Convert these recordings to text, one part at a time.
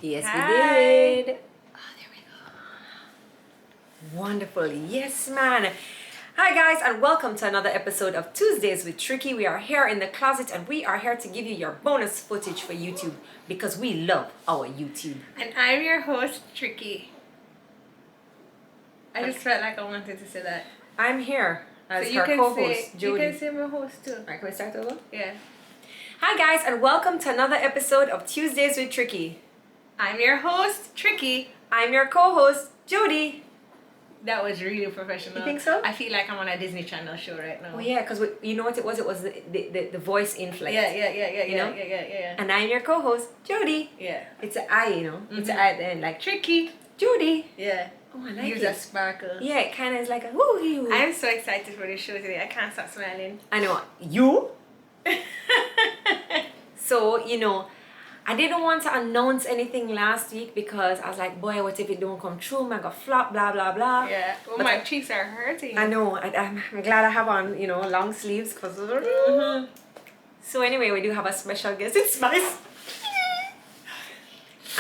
Yes, Hi. we did. Oh, there we go. Wonderful. Yes, man. Hi, guys, and welcome to another episode of Tuesdays with Tricky. We are here in the closet, and we are here to give you your bonus footage for YouTube because we love our YouTube. And I'm your host, Tricky. I just felt like I wanted to say that. I'm here as So you her can co-host, say, Jodi. You can say my host too. All right, can we start over? Yeah. Hi, guys, and welcome to another episode of Tuesdays with Tricky. I'm your host, Tricky. I'm your co-host, Jodi. That was really professional. You think so? I feel like I'm on a Disney Channel show right now. Oh yeah, because you know what it was? It was the voice inflect. Yeah, You know? yeah. And I'm your co-host, Jodi. Yeah. It's an I, you know. It's an I at the end, like Tricky. Jodi. Yeah. Oh, I like Gives it. a sparkle. Yeah, it kind of is like a woo. I'm so excited for this show today. I can't stop smiling. I know you. So you know, I didn't want to announce anything last week because I was like, boy, what if it don't come true? I'm gonna flop, blah blah blah. Yeah. Oh, But my cheeks are hurting. I know. I'm glad I have on, you know, long sleeves because. So anyway, we do have a special guest. It's Spice.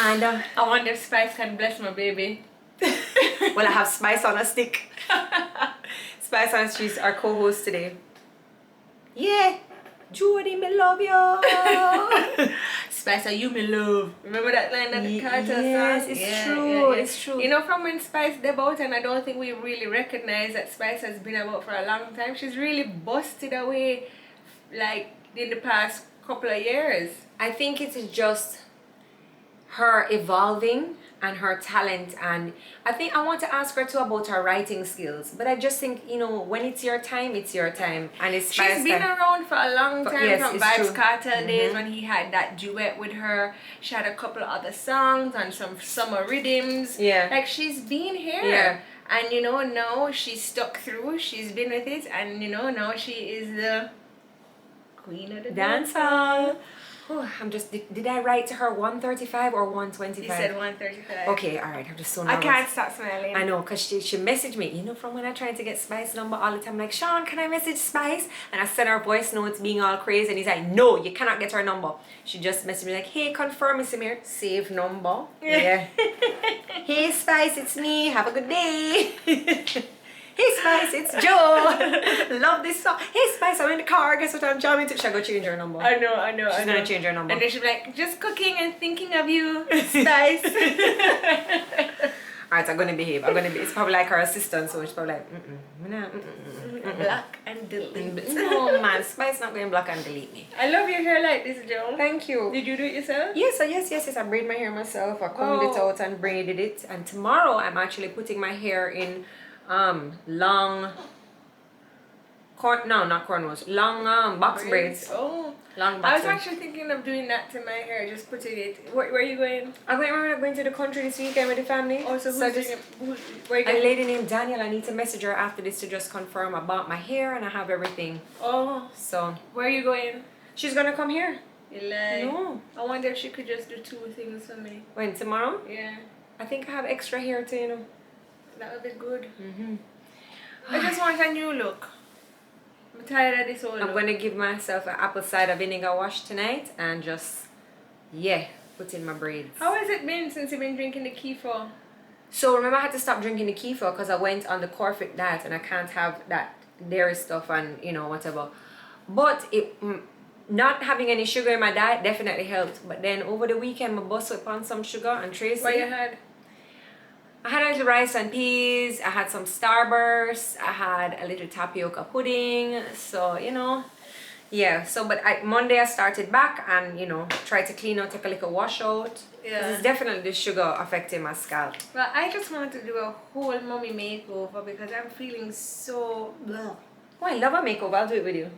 And I wonder if Spice can bless my baby. well, I have Spice on a stick. Spice on a stick. She's our co-host today. Yeah, Jodi, me love you. Spice, are you my love? Remember that line that the Carter song? Yes, it's true. It's true. You know, from when Spice debuted, and I don't think we really recognize that Spice has been about for a long time. She's really busted away, like in the past couple of years. I think it is just her evolving and her talent, and I think I want to ask her too about her writing skills. But I just think, you know, when it's your time, it's your time, and it's Spice She's been time. around for a long time, yes, from it's Vibes true. Cartel days when he had that duet with her. She had a couple of other songs and some summer rhythms. Yeah. Like, she's been here. Yeah. And you know, now she's stuck through, she's been with it, and you know, now she is the queen of the Dancehall. Oh, I'm just. Did I write to her 135 or 125? You said 135. Okay, all right. I'm just so I nervous. can't stop smiling. I know, because she messaged me, you know, from when I tried to get Spice number all the time, like, Sean, can I message Spice? And I sent her voice notes being all crazy, and he's like, no, you cannot get her number. She just messaged me like, hey, confirm, Miss Amir, save number. Yeah. Hey, Spice, it's me. Have a good day. Hey, Spice, it's Joe. Love this song. Hey, Spice, I'm in the car. Guess what I'm jamming to? She'll go change her number. I know. She's going to change her number. And then she'll be like, just cooking and thinking of you, Spice. Alright, I'm gonna behave. It's probably like her assistant, so she's probably like, Block and delete. No, man, Spice not going to block and delete me. I love your hair like this, Joe. Thank you. Did you do it yourself? Yes. I braid my hair myself. I combed it out and braided it. And tomorrow I'm actually putting my hair in long box braids. Oh. Long I box was braids. actually thinking of doing that to my hair, just putting it. Where are you going? I'm going to the country this weekend with the family. Oh, so where you a going? lady named Daniel. I need to message her after this to just confirm about my hair, and I have everything. Oh, So where are you going? she's gonna come here. You lie. No. I wonder if she could just do 2 things for me. When, tomorrow? Yeah, I think I have extra hair too, you know. that would be good. Mm-hmm. I just want a new look. I'm tired of this old I'm look. going to give myself an apple cider vinegar wash tonight and just, put in my braids. How has it been since you've been drinking the kefir? So remember I had to stop drinking the kefir because I went on the Corfit diet and I can't have that dairy stuff and, you know, whatever. But not having any sugar in my diet definitely helped. But then over the weekend, I busted upon some sugar and Tracy. What you had? I had a little rice and peas, I had some Starburst, I had a little tapioca pudding, so, you know, but Monday I started back and, you know, tried to clean out, take a little wash out. Yeah. It's definitely the sugar affecting my scalp. Well, I just want to do a whole mommy makeover because I'm feeling so... Oh, I love a makeover, I'll do it with you.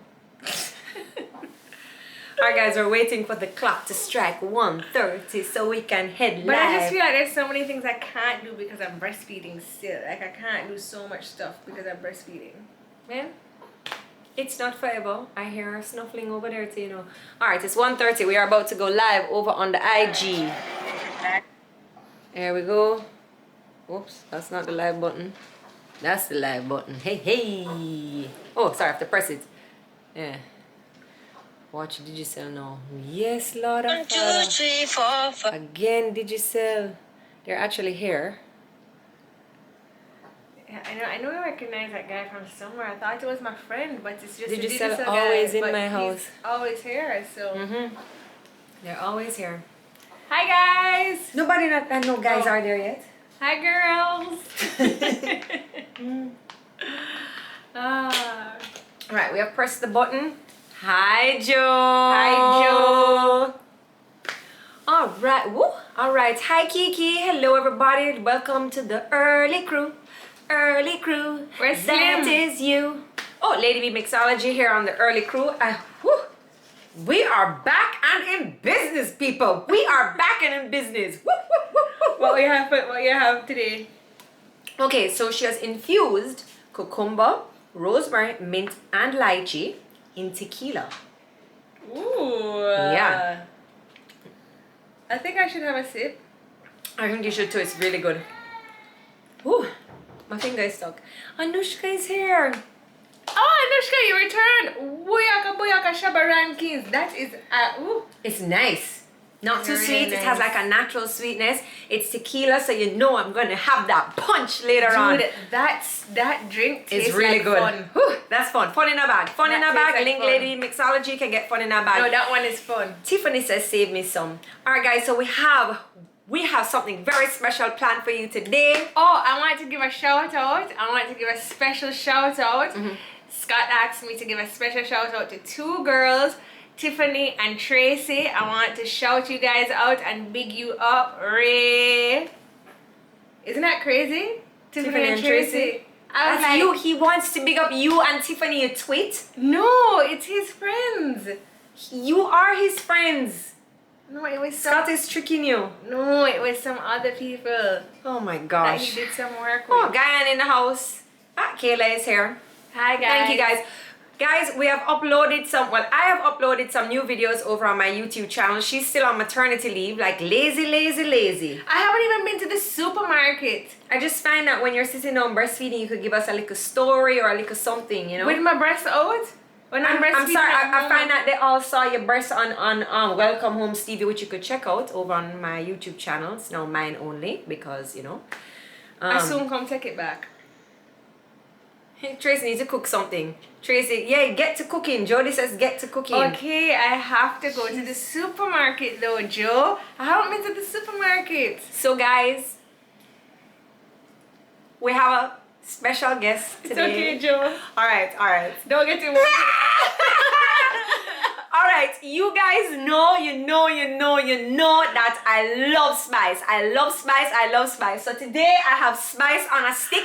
Alright guys, we're waiting for the clock to strike 1:30 so we can head live. But I just feel like there's so many things I can't do because I'm breastfeeding still. Like, I can't do so much stuff because I'm breastfeeding. Well, it's not forever. I hear her snuffling over there too, you know. Alright, it's 1:30. We are about to go live over on the IG. There we go. Oops, that's not the live button. That's the live button. Hey. Oh, sorry, I have to press it. Yeah. Watch Digicel now. Yes, Lord of 1, 2, Father. 3, 4, 5. Again, Digicel. They're actually here. Yeah, I know I recognize that guy from somewhere. I thought it was my friend, but it's just Digicel a Digicel always guy, in but my he's house. always here, so. They're always here. Hi guys! Nobody not that no guys are there yet. Hi girls! Ah. Right, we have pressed the button. Hi, Joe. Hi Joe! All right, woo. All right. Hi, Kiki. Hello, everybody. Welcome to the early crew. Early crew. Where's That Slim? is you. Oh, Lady B Mixology here on the early crew. Woo. We are back and in business, people. We are back and in business. Woo, woo, woo, woo, woo. What you have today? Okay, so she has infused cucumber, rosemary, mint, and lychee in tequila. Ooh. Yeah. I think I should have a sip. I think you should too. It's really good. Ooh, my finger is stuck. Anushka is here. Oh, Anushka, you returned! Booyaka Booyaka Shabba Rankins. That is, ooh. It's nice. Not too Really sweet. It has nice. like a natural sweetness. It's tequila, so you know I'm gonna have that punch later on. Dude, that drink tastes It's really like good. fun. Whew, that's fun. Fun in a bag. Fun in That a bag. tastes like Link fun. Lady Mixology can get fun in a bag. No, that one is fun. Tiffany says save me some. Alright guys, so we have something very special planned for you today. Oh, I want to give a shout out. I want to give a special shout out. Scott asked me to give a special shout out to two girls, Tiffany and Tracy. I want to shout you guys out and big you up. Ray. Isn't that crazy? Tiffany and Tracy. I was That's like, you. He wants to big up you and Tiffany a tweet. no, it's his friends. You are his friends. No, it was Scott some. is tricking you. No, it was some other people Oh my that gosh. he did some work with. Oh, Guyana in the house. Kayla is here. Hi guys. Thank you guys. Guys, we have uploaded I have uploaded some new videos over on my YouTube channel. She's still on maternity leave, like lazy. I haven't even been to the supermarket I just find that when you're sitting down breastfeeding, you could give us a little story or a little something, you know? with my breast out. When I'm breastfeeding, I'm sorry, at I home. find that they all saw your breast on Welcome Home Stevie, which you could check out over on my YouTube channel. It's now mine only because, you know. I soon come take it back. Tracy needs to cook something. Tracy, yeah, get to cooking. Jodi says get to cooking. Okay, I have to go to the supermarket though, Joe. I haven't been to the supermarket. So guys, we have a special guest It's today. okay, Joe. Alright. Don't get emotional. Alright, you guys know that I love spice. I love spice. So today I have spice on a stick.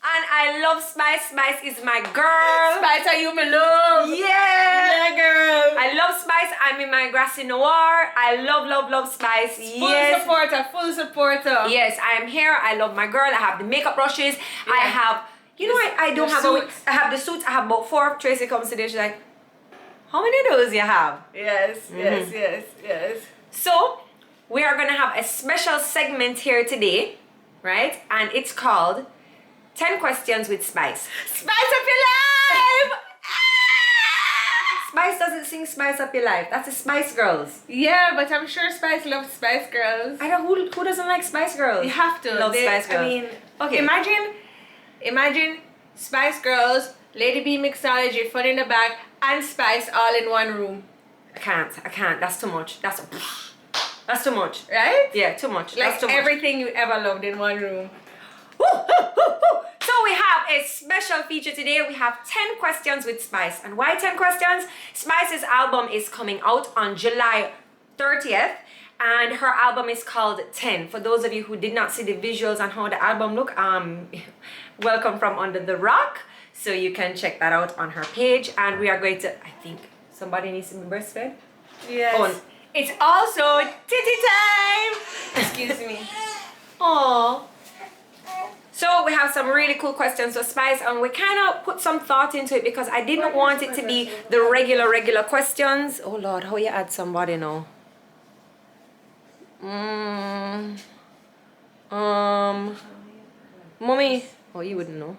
And I love Spice. Spice is my girl. Spice, are you my love? Yeah. Yeah, girl. I love Spice. I'm in my grassy noir. I love Spice. Full supporter. Yes, I am here. I love my girl. I have the makeup brushes. Yeah. I have, I don't the have suits. I have the suits. I have about 4. Tracy comes today. She's like, how many of those you have? Yes. So, we are going to have a special segment here today, right? And it's called 10 Questions with Spice. Spice up your life! Spice doesn't sing Spice Up Your Life. That's the Spice Girls. Yeah, but I'm sure Spice loves Spice Girls. I don't, who doesn't like Spice Girls? You have to. Love Spice Girls. I mean, Okay. Imagine Spice Girls, Lady B Mixology, Fun in the Bag, and Spice all in one room. I can't. That's too much. That's too much. Right? Yeah, too much. Like That's too much. everything you ever loved in one room. Woo, woo, woo, woo. So we have a special feature today. We have 10 questions with Spice. And why 10 questions? Spice's album is coming out on July 30th. And her album is called 10. For those of you who did not see the visuals on how the album look, welcome from under the rock. So you can check that out on her page. And we are going to, I think somebody needs to be breastfed. Yes. Oh. It's also titty time. Excuse me. Aww. So we have some really cool questions for Spice, and we kind of put some thought into it because I didn't want it to be the regular questions. Oh Lord, how you add somebody now? Mommy. Oh, you wouldn't know.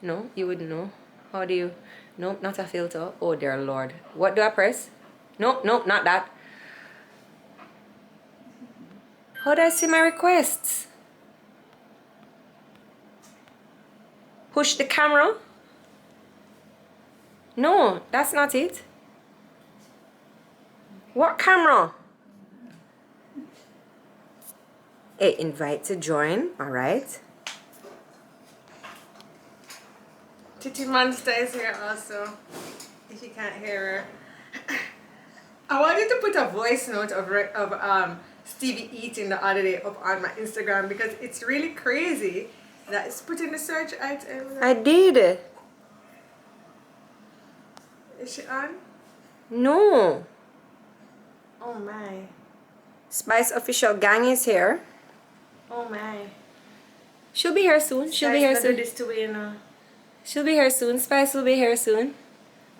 No, you wouldn't know. How do you? Nope, not a filter. Oh dear Lord. What do I press? Nope, nope, not that. How do I see my requests? Push the camera? No, that's not it. What camera? Hey, invite to join, alright. Titi Monster is here also, if you can't hear her. I wanted to put a voice note of Stevie eating the other day up on my Instagram because it's really crazy that it's put in the search item. I did. Is she on? No. Oh my. Spice official gang is here. Oh my. She'll be here soon. She'll be here soon. This to me, you know. She'll be here soon. Spice will be here soon.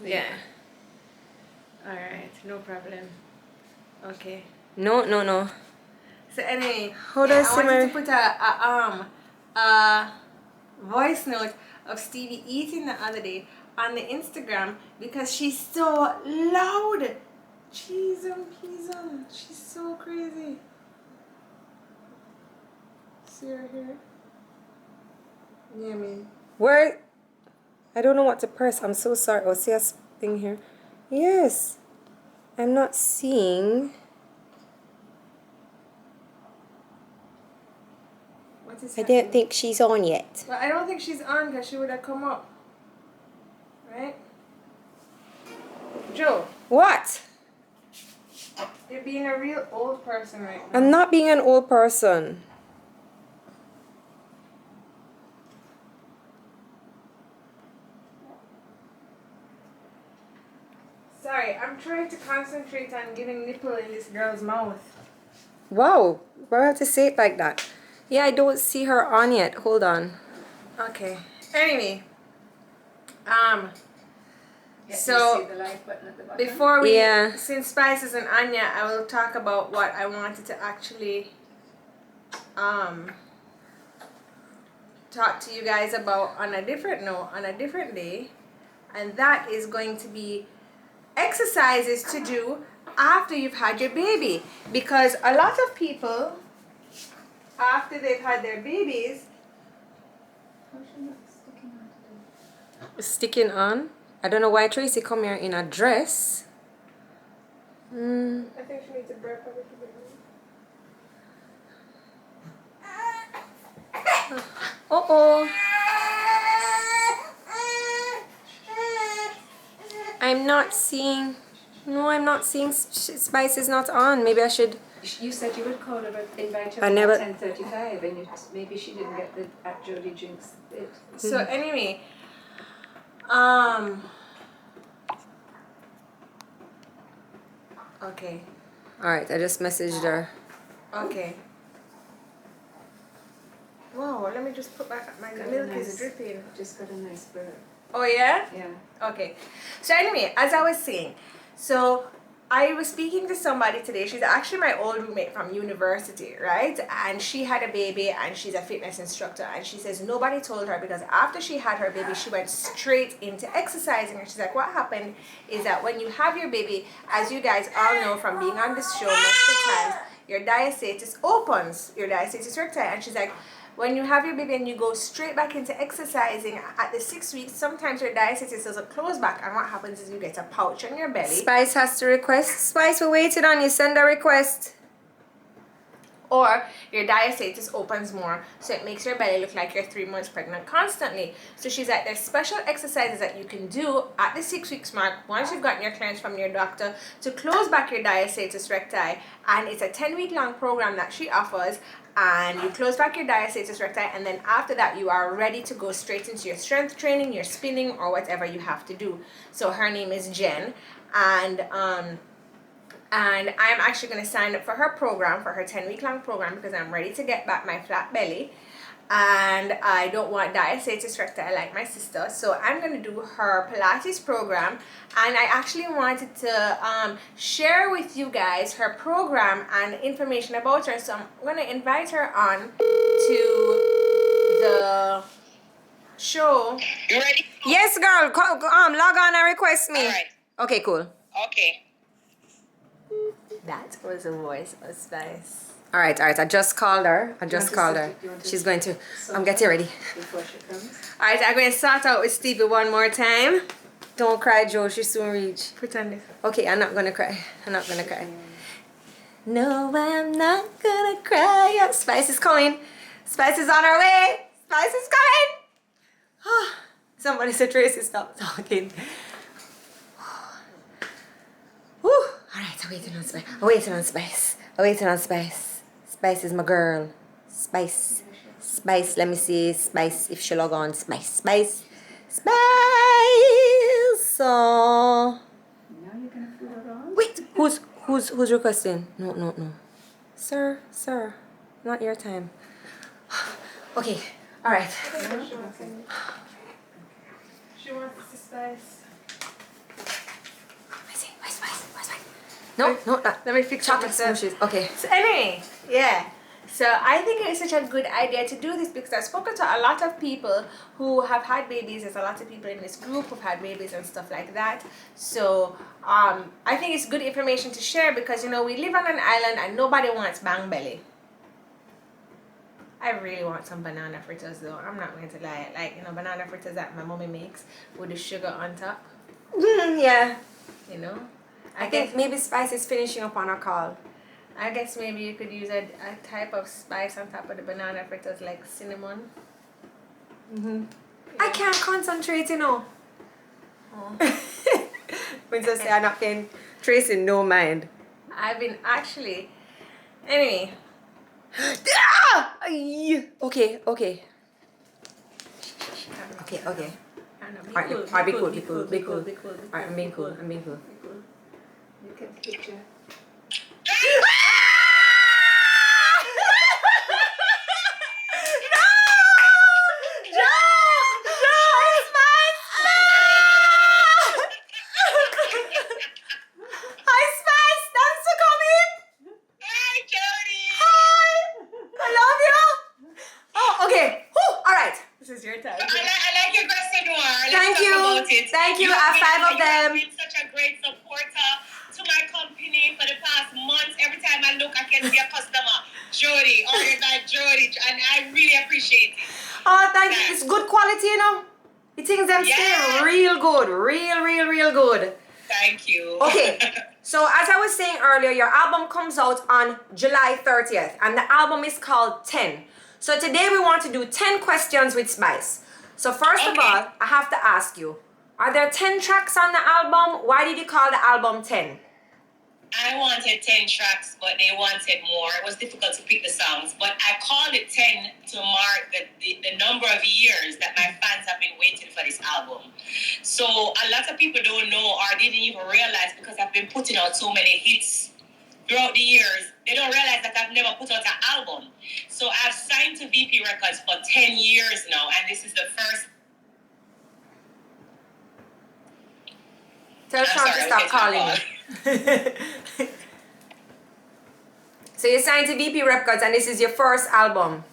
Yeah. Alright, no problem. Okay. No, no, no. So anyway, How does I wanted to put a voice note of Stevie eating the other day on the Instagram because she's so loud. Cheese and peas on. She's so crazy. See her here? Yeah, me. Where? I don't know what to press. I'm so sorry. Oh, see a thing here? Yes. I'm not seeing. What is I happening? didn't think she's on yet. Well, I don't think she's on because she would have come up. Right? Joe, What? you're being a real old person right now. I'm not being an old person. Sorry, I'm trying to concentrate on giving nipple in this girl's mouth. Wow. Why do I have to say it like that? Yeah, I don't see her on yet. Hold on. Okay. Anyway. Yeah, So, you see the like button at the bottom? before we, Yeah. since Spice isn't on yet, I will talk about what I wanted to actually talk to you guys about on a different note, on a different day. And that is going to be exercises to do after you've had your baby. Because a lot of people, after they've had their babies, How's she not sticking on today? Sticking on. I don't know why Tracy come here in a dress. I think she needs a burp a little bit more. Uh-oh. I'm not seeing. No, I'm not seeing. Spice is not on. Maybe I should. You said you would call her, but invite her I at never- 10:35, and maybe she didn't get the at Jodi drinks bit. So anyway, okay, Alright, I just messaged her. okay. Wow, let me just put back my Got a milk nice- is dripping. Just got a nice burp. Oh yeah? Yeah. Okay. So anyway, as I was saying, so I was speaking to somebody today. She's actually my old roommate from university, right? And she had a baby and she's a fitness instructor. And she says nobody told her because after she had her baby, she went straight into exercising. And she's like, what happened is that when you have your baby, as you guys all know from being on this show multiple times, your diastasis opens, your diastasis recti. And she's like, when you have your baby and you go straight back into exercising at the 6 weeks, sometimes your diastasis doesn't close back, and what happens is you get a pouch on your belly. Spice has to request. Spice, we waited on you. Send a request. Or your diastasis opens more, so it makes your belly look like you're 3 months pregnant constantly. So she's like, there's special exercises that you can do at the 6 weeks mark once you've gotten your clearance from your doctor to close back your diastasis recti. And it's a 10-week long program that she offers. And you close back your diastasis recti, and then after that you are ready to go straight into your strength training, your spinning, or whatever you have to do. So her name is Jen, and I'm actually going to sign up for her program, for her 10-week long program, because I'm ready to get back my flat belly. And I don't want diastasis recti like my sister, so I'm going to do her Pilates program. And I actually wanted to share with you guys her program and information about her, so I'm going to invite her on to the show. You ready? Yes, girl. Log on and request me. All right. Okay, cool. Okay. That was the voice of Spice. All right. I just called her. She's going to. Get you ready. Before she comes. All right, I'm going to start out with Stevie one more time. Don't cry, Joe. She soon reach. Pretend it. Okay, I'm not gonna cry. No, I'm not gonna cry. Yeah, Spice is coming. Spice is on her way. Spice is coming. Somebody said Tracy, stop talking. Whew. All right, I'm waiting on Spice. Spice is my girl. Spice. Let me see Spice if she log on. Spice. So Now you're gonna put it on? wait, who's requesting? No. Sir, not your time. Okay, all right. She wants to Spice. Where's Spice? No, Let me fix chocolate myself. smoothies. Okay. So anyway, yeah. So I think it's such a good idea to do this because I've spoken to a lot of people who have had babies. There's a lot of people in this group who've had babies and stuff like that. So I think it's good information to share because, you know, we live on an island and nobody wants bang belly. I really want some banana fritters though. I'm not going to lie. Like, you know, banana fritters that my mommy makes with the sugar on top. Yeah. You know? I think maybe Spice is finishing up on her call. I guess maybe you could use a type of spice on top of the banana fritters like cinnamon. I can't concentrate, you know. Princess say I'm not paying Tracy no mind. I've been actually... Anyway. Okay. Alright, be cool. Alright, I'm being cool. You can picture. Hi, Jodi. This is your time. I like your question noir. Thank you. Thank you. I have 5 of them. You've been such a great supporter to my company for the past months. Every time I look, I can see a customer. Jodi, ordered by Jodi, and I really appreciate it. Oh, thank you. It's good quality, you know. The things them stay real good. Real good. Thank you. Okay. So as I was saying earlier, your album comes out on July 30th and the album is called 10. So today we want to do 10 questions with Spice. So first of all, I have to ask you, are there 10 tracks on the album? Why did you call the album 10? I wanted 10 tracks, but they wanted more. It was difficult to pick the songs, but I called it 10 to mark the number of years that my fans have been waiting for this album. So a lot of people don't know or didn't even realize because I've been putting out so many hits throughout the years. They don't realize that I've never put out an album. So I've signed to VP Records for 10 years now, and this is the first. Tell Sean to stop calling me. So you signed to VP Records and this is your first album?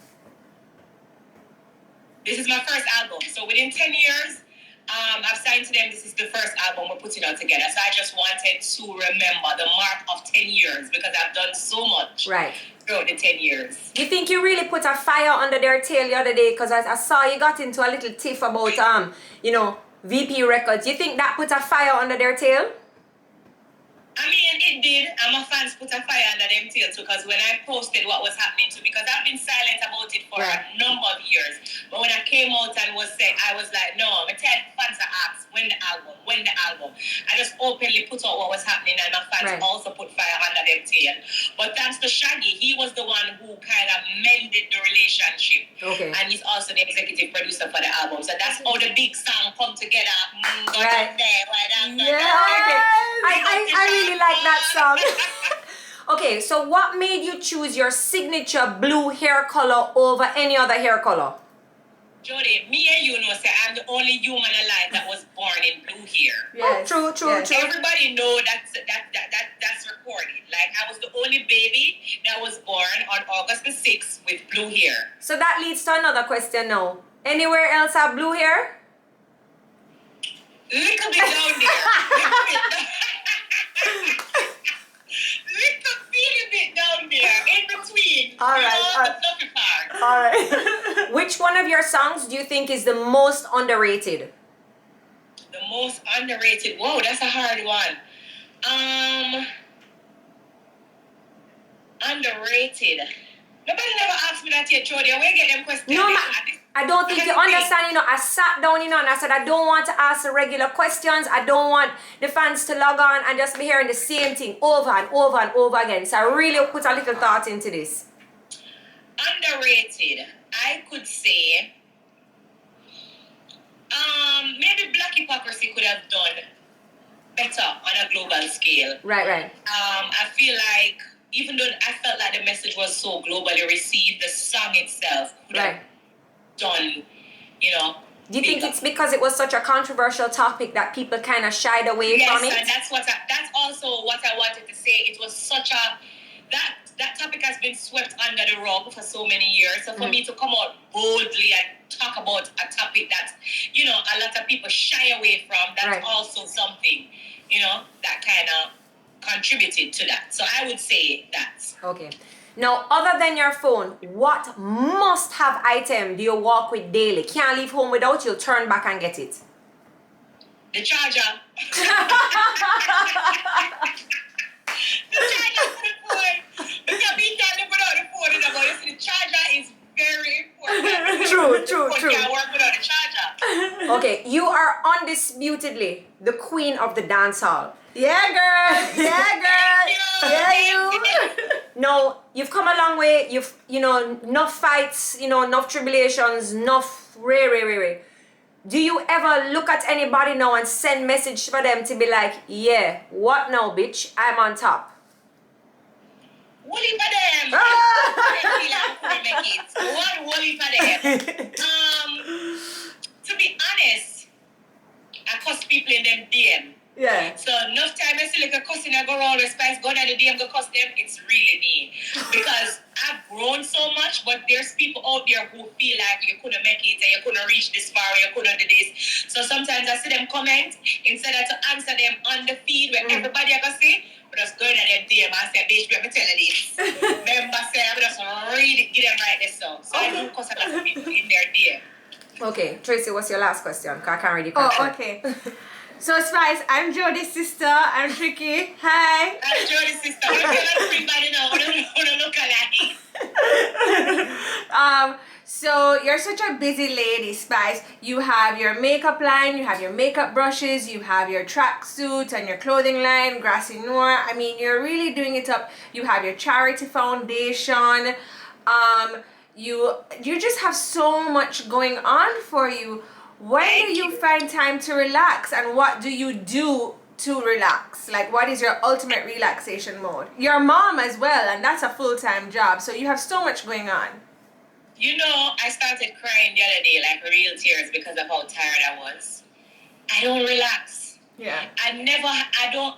This is my first album. So within 10 years, I've signed to them. This is the first album we're putting out together. So I just wanted to remember the mark of 10 years because I've done so much throughout the 10 years. You think you really put a fire under their tail the other day? Because I saw you got into a little tiff about, VP Records. You think that put a fire under their tail? I mean, it did. And my fans put a fire under them tail too because when I posted what was happening to me, because I've been silent about it for a number of years. But when I came out and was saying, I was like, no, my fans are asked, when the album. I just openly put out what was happening and my fans also put fire under them tail. But thanks to Shaggy, he was the one who kind of mended the relationship. Okay. And he's also the executive producer for the album. So that's how the big song come together. I really like that song. Okay, so what made you choose your signature blue hair color over any other hair color? Jodi, me and you know, say I'm the only human alive that was born in blue hair. Yes. Oh, true. Everybody know that's recorded. Like I was the only baby that was born on August the 6th with blue hair. So that leads to another question now. Anywhere else have blue hair? Little bit down there. Little bit down there. In between. All right. The fluffy part. All right. Which one of your songs do you think is the most underrated? The most underrated. Whoa, that's a hard one. Underrated. Nobody never asked me that yet, Jodi. Where you get them questions? No, I don't think you understand, you know. I sat down, you know, and I said I don't want to ask the regular questions. I don't want the fans to log on and just be hearing the same thing over and over and over again. So I really put a little thought into this. Underrated. I could say maybe Black Hypocrisy could have done better on a global scale. Right. I feel like even though I felt like the message was so globally received, the song itself could have done, you know. Do you think it's because it was such a controversial topic that people kind of shied away from it? Yes, and that's also what I wanted to say. It was such a that topic has been swept under the rug for so many years. So for me to come out boldly and talk about a topic that, you know, a lot of people shy away from, that's also something, you know, that kind of contributed to that. So I would say that. Okay. Now, other than your phone, what must-have item do you walk with daily? Can't leave home without, you'll turn back and get it. The charger. The charger for the phone. Because we can't live without the phone anymore. You see, the charger is very important. True. Can't work without the charger. Okay, you are undisputedly the queen of the dancehall. Yeah, girl. You. No, you've come a long way. You've, you know, enough fights, you know, enough tribulations, enough ray. Do you ever look at anybody now and send message for them to be like, yeah, what now, bitch? I'm on top. Woolly for them. One woolly for them. To be honest, I cuss people in them DM. Yeah. So enough time I see like a cussing I go around with Spice, go down the DM, go cuss them, it's really me. Because I've grown so much, but there's people out there who feel like you couldn't make it and you couldn't reach this far, you couldn't do this. So sometimes I see them comment, instead of to answer them on the feed where everybody I can see, I just go in at them DM and say, bitch, let me tell you this. Remember, say, I just really give them right this song. So I do cuss a lot of people in their DM. Okay, Tracy, what's your last question? Cause I can't read it. Okay. So Spice, I'm Jodi's sister. I'm Tricky. Hi. I'm Jodi's sister. I'm not everybody now. I don't look alike. So you're such a busy lady, Spice. You have your makeup line, you have your makeup brushes, you have your tracksuit and your clothing line, Grassy Noir. I mean, you're really doing it up. You have your charity foundation. You just have so much going on for you. When do you find time to relax, and what do you do to relax? Like, what is your ultimate relaxation mode? You're a mom as well, and that's a full-time job, so you have so much going on. You know, I started crying the other day, like real tears, because of how tired I was. I don't relax. Yeah. I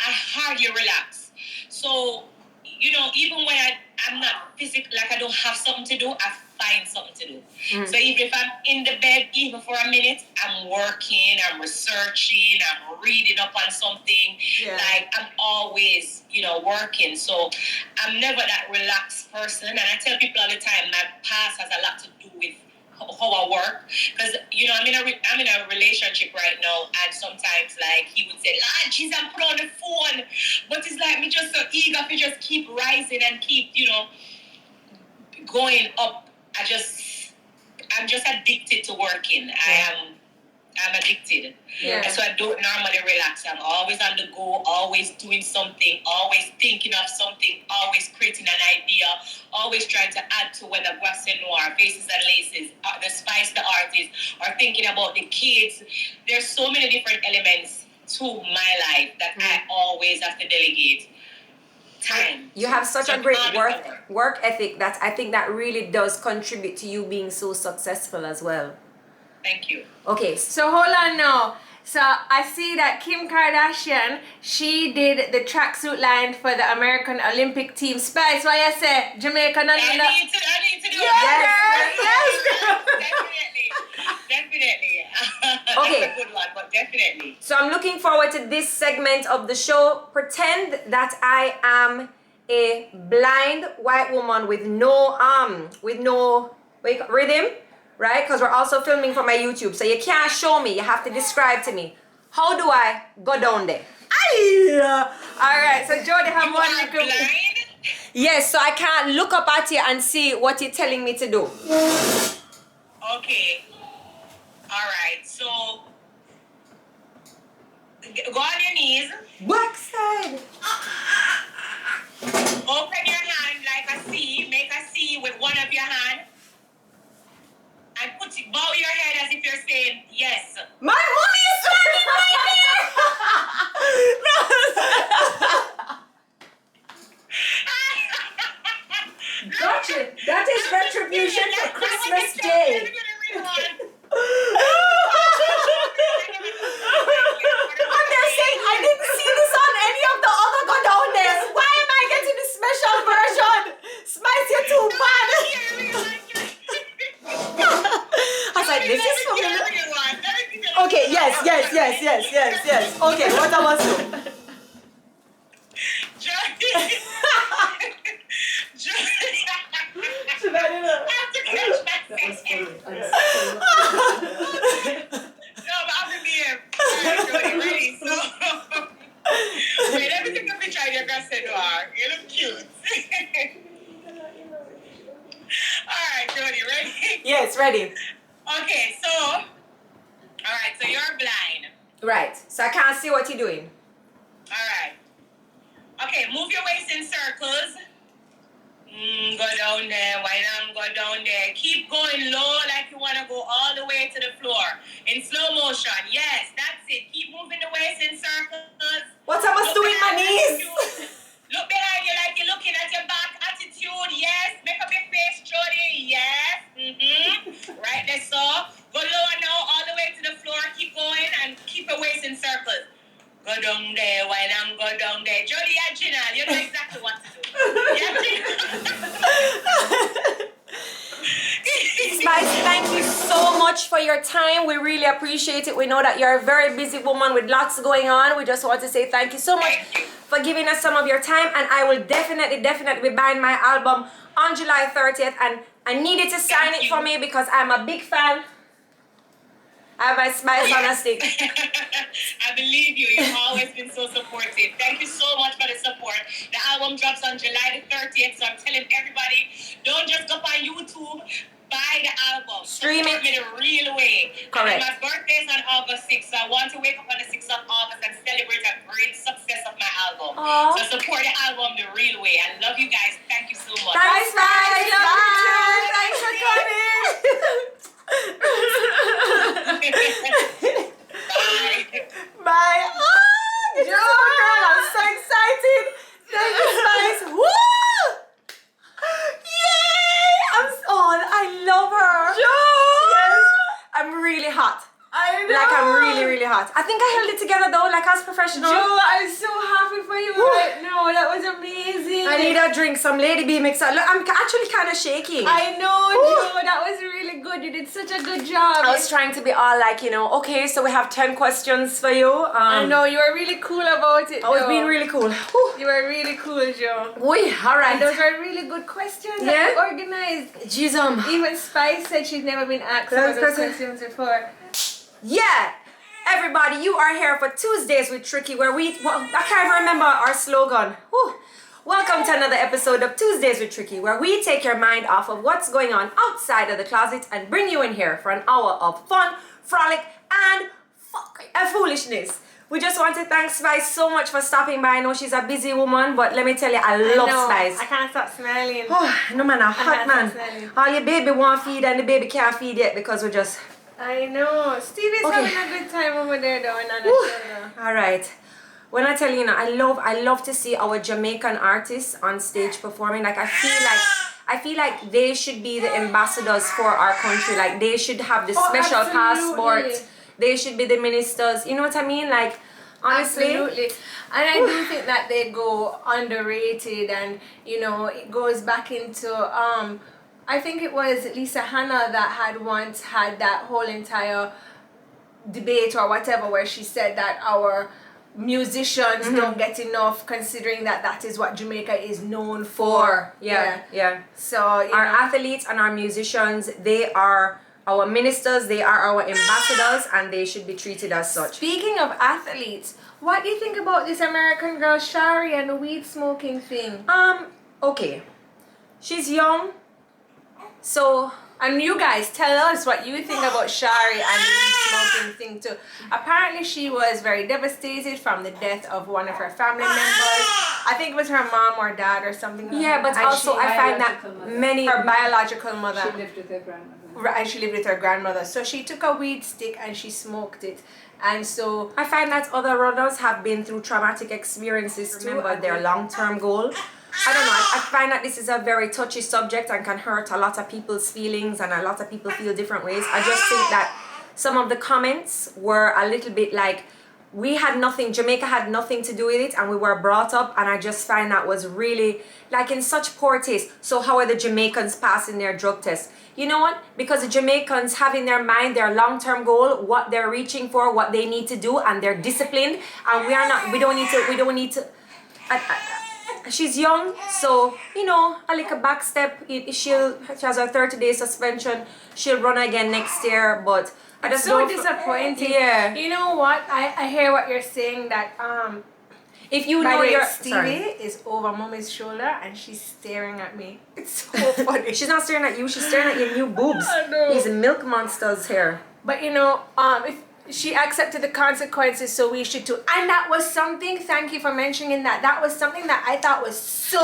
hardly relax. So, you know, even when I'm not physical, like I don't have something to do, I find something to do. So even if I'm in the bed, even for a minute, I'm working, I'm researching, I'm reading up on something. Yeah. Like I'm always, you know, working. So I'm never that relaxed person. And I tell people all the time, my past has a lot to do with how I work, because you know I'm in a relationship right now, and sometimes like he would say, "Lord, jeez, I'm put on the phone," but it's like me just so eager to just keep rising and keep, you know, going up. I'm just addicted to working. I'm addicted. Yeah. And so I don't normally relax. I'm always on the go, always doing something, always thinking of something, always creating an idea, always trying to add to whether Grassy Noir, Faces and Laces, the Spice, the artist, or thinking about the kids. There's so many different elements to my life that I always have to delegate time. You have such a great work ethic that I think that really does contribute to you being so successful as well. Thank you. Okay, So hold on now. So I see that Kim Kardashian, she did the tracksuit line for the American Olympic team. Spice, what you say? Jamaica, I need to do Yes, it. yes. Definitely. Definitely. Okay. That's a good one, but definitely. So I'm looking forward to this segment of the show. Pretend that I am a blind white woman with no rhythm, right? Because we're also filming for my YouTube, so you can't show me. You have to describe to me. How do I go down there? All right, so Jodi have You one are little. blind? Yes, so I can't look up at you and see what you're telling me to do. Okay. All right. So go on your knees. Backside. Open your hand like a C. Make a C with one of your hand. And bow your head as if you're saying yes. My mommy is standing right here. Gotcha. That is retribution for Christmas Day. And they're saying I didn't see this on any of the other go down there. Why am I getting the special version? Spice, you're too bad. I was like, this is for me. Okay, yes. Okay, what I must do? Should I do that? No, but I'm gonna be here. Ready? So, wait, let me take a picture of your Gassedor. You look cute. Alright, Jodi, ready? Yes, ready. Okay, so, alright, so you're blind. Right, so I can't see what you're doing. Alright. Okay, move your waist in circles. Go down there, why not go down there? Keep going low like you want to go all the way to the floor. In slow motion, yes, that's it. Keep moving the waist in circles. What I must do with my knees? Look behind you like you're looking at your back. Attitude, yes. Make up your face, Jodi, yes. Right there, so. Go lower now, all the way to the floor. Keep going and keep your waist in circles. Go down there, why not go down there? Jodi, you're Gina, you know exactly what to do. Spice, thank you so much for your time. We really appreciate it. We know that you're a very busy woman with lots going on. We just want to say thank you so much for giving us some of your time. And I will definitely be buying my album on July 30th. And I needed to sign it for me because I'm a big fan. I have my Spice on a stick. I believe you. You've always been so supportive. Thank you so much for the support. The album drops on July the 30th, so I'm telling everybody, don't just go on YouTube. Buy the album. Stream it. in a real way. Correct. And my birthday is on August 6th, so I want to wake up on the 6th of August and celebrate a great success of my album. Aww. So support the album the real way. I love you guys. Thank you so much. Thanks, Spice. Love you too. Thanks for coming. Bye. Bye. Oh, girl, I'm so excited. Thank you, Spice. Woo! Yay! I love her. Yes. I'm really hot. I know. Like I'm really hot. I think I held it together though, like I was professional. Joe, I'm so happy for you right now. That was amazing. I need a drink, some Lady B mixer. Look, I'm actually kind of shaking. I know, Joe. That was really good. You did such a good job. I was trying to be all like, okay, so we have 10 questions for you. I know, you were really cool about it. I was though. being really cool. Whew. You were really cool, Joe. Wait, all right. And those were really good questions Yeah? that you organized. Jeez, Even Spice said she's never been asked some of those questions before. Yeah, everybody, you are here for Tuesdays with Tricky, where I can't even remember our slogan. Whew. Welcome to another episode of Tuesdays with Tricky, where we take your mind off of what's going on outside of the closet and bring you in here for an hour of fun, frolic, and foolishness. We just want to thank Spice so much for stopping by. I know she's a busy woman, but let me tell you, I love Spice. I can't stop smiling. Oh, no man, a hot can't man. stop smiling. All your baby want feed and the baby can't feed yet because we just... I know. Stevie's Okay. having a good time over there though. All right. When I tell you, I love to see our Jamaican artists on stage performing. Like I feel like they should be the ambassadors for our country. Like they should have the special absolutely. passport. They should be the ministers. You know what I mean? Like honestly. Absolutely. And I do think that they go underrated, and it goes back into I think it was Lisa Hanna that had once had that whole entire debate or whatever where she said that our musicians don't get enough, considering that that is what Jamaica is known for. Yeah. So Our athletes and our musicians, they are our ministers, they are our ambassadors, and they should be treated as such. Speaking of athletes, what do you think about this American girl Shari and the weed smoking thing? Okay. She's young. So, and you guys tell us what you think about Shari and the weed smoking thing too. Apparently she was very devastated from the death of one of her family members. I think it was her mom or dad or something. Yeah, but also I find that many... Her biological mother. She lived with her grandmother. Right, and she lived with her grandmother. So she took a weed stick and she smoked it. And so... I find that other runners have been through traumatic experiences too, but their long-term goal. I don't know, I find that this is a very touchy subject and can hurt a lot of people's feelings, and a lot of people feel different ways. I just think that some of the comments were a little bit like, Jamaica had nothing to do with it, and we were brought up, and I just find that was really like in such poor taste. So how are the Jamaicans passing their drug test? You know what? Because the Jamaicans have in their mind their long-term goal, what they're reaching for, what they need to do, and they're disciplined, and we don't need to. She's young, so you know, a little back step. She has a 30-day suspension. She'll run again next year, but I just so disappointing. Yeah. You know what? I hear what you're saying, that if you know your Stevie is over mommy's shoulder and she's staring at me. It's so funny. She's not staring at you. She's staring at your new boobs. I know. These milk monsters here. But you know, if she accepted the consequences, so we should too. And that was something, thank you for mentioning that. That was something that I thought was so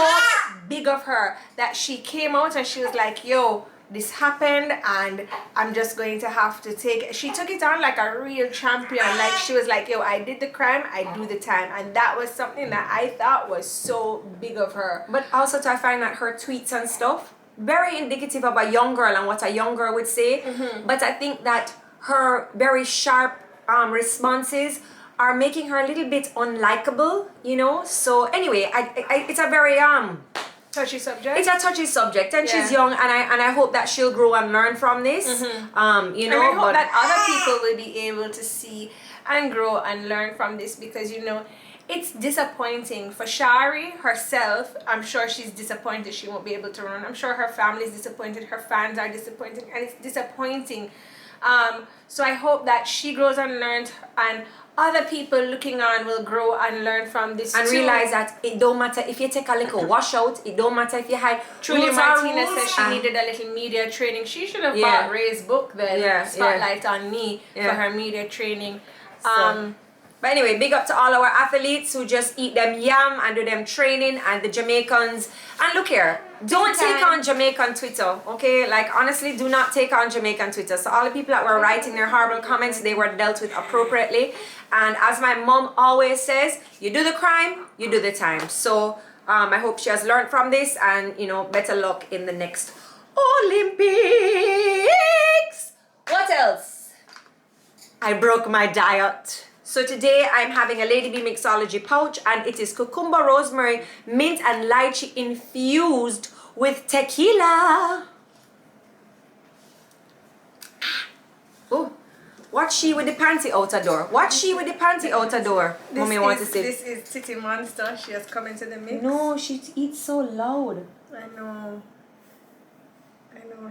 big of her, that she came out and she was like, yo, this happened and I'm just going to have to take it. She took it on like a real champion. Like she was like, yo, I did the crime, I do the time. And that was something that I thought was so big of her. But also I find that her tweets and stuff, very indicative of a young girl and what a young girl would say. But I think that her very sharp responses are making her a little bit unlikable, you know. So anyway, it's a very touchy subject. It's a touchy subject, and she's young, and I hope that she'll grow and learn from this. You know, and I hope that other people will be able to see and grow and learn from this, because you know, it's disappointing for Shari herself. I'm sure she's disappointed she won't be able to run. I'm sure her family is disappointed, her fans are disappointed, and it's disappointing. So I hope that she grows and learns, and other people looking on will grow and learn from this and too. Realize that it don't matter if you take a little washout, it don't matter if you had Truly Martina says she needed a little media training. She should have bought Ray's book then, Spotlight on Me, for her media training. But anyway, big up to all our athletes who just eat them yam and do them training, and the Jamaicans. And look here, don't take on Jamaican Twitter, okay? Like, honestly, do not take on Jamaican Twitter. So all the people that were writing their horrible comments, they were dealt with appropriately. And as my mom always says, you do the crime, you do the time. So I hope she has learned from this, and, you know, better luck in the next Olympics. What else? I broke my diet. So today I'm having a Lady B mixology pouch, and it is cucumber, rosemary, mint and lychee infused with tequila. Oh, watch she with the panty outer door. Watch she with the panty outer door. Mommy wants to say. This is Titty Monster. She has come into the mix. No, she eats so loud. I know,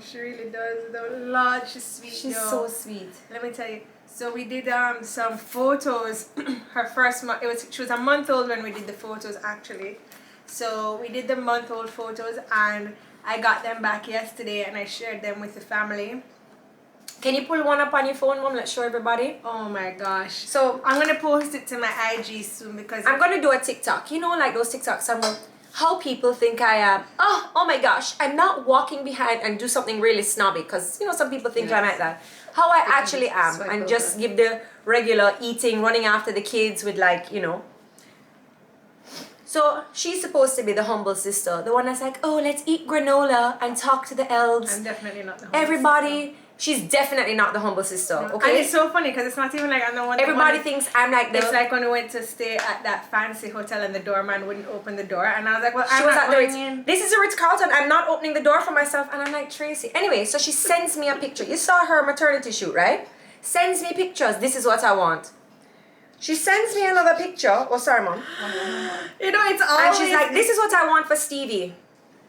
she really does. The Lord, she's sweet. She's so sweet. Let me tell you. So we did some photos. Her first month, she was a month old when we did the photos actually. So we did the month-old photos, and I got them back yesterday, and I shared them with the family. Can you pull one up on your phone, Mom? Let's show everybody. Oh my gosh. So I'm gonna post it to my IG soon, because I'm gonna do a TikTok. You know, like those TikToks. I'm going, how people think I am. Oh my gosh, I'm not walking behind and do something really snobby, because you know some people think I'm like that. How I actually am, and just give the regular eating, running after the kids with, like, you know. So she's supposed to be the humble sister, the one that's like, oh, let's eat granola and talk to the elves. I'm definitely not the humble Everybody She's definitely not the humble sister, And okay? it's so funny because it's not even like I'm the one. Everybody thinks I'm like It's the... like when we went to stay at that fancy hotel and the doorman wouldn't open the door, and I was like, well, She I'm was not at the going Ritz. in. This is the Ritz-Carlton. I'm not opening the door for myself. And I'm like, Tracy. Anyway, so she sends me a picture. You saw her maternity shoot, right? Sends me pictures. This is what I want. She sends me another picture. Oh, sorry, Mom. You know, it's always... And she's like, this is what I want for Stevie.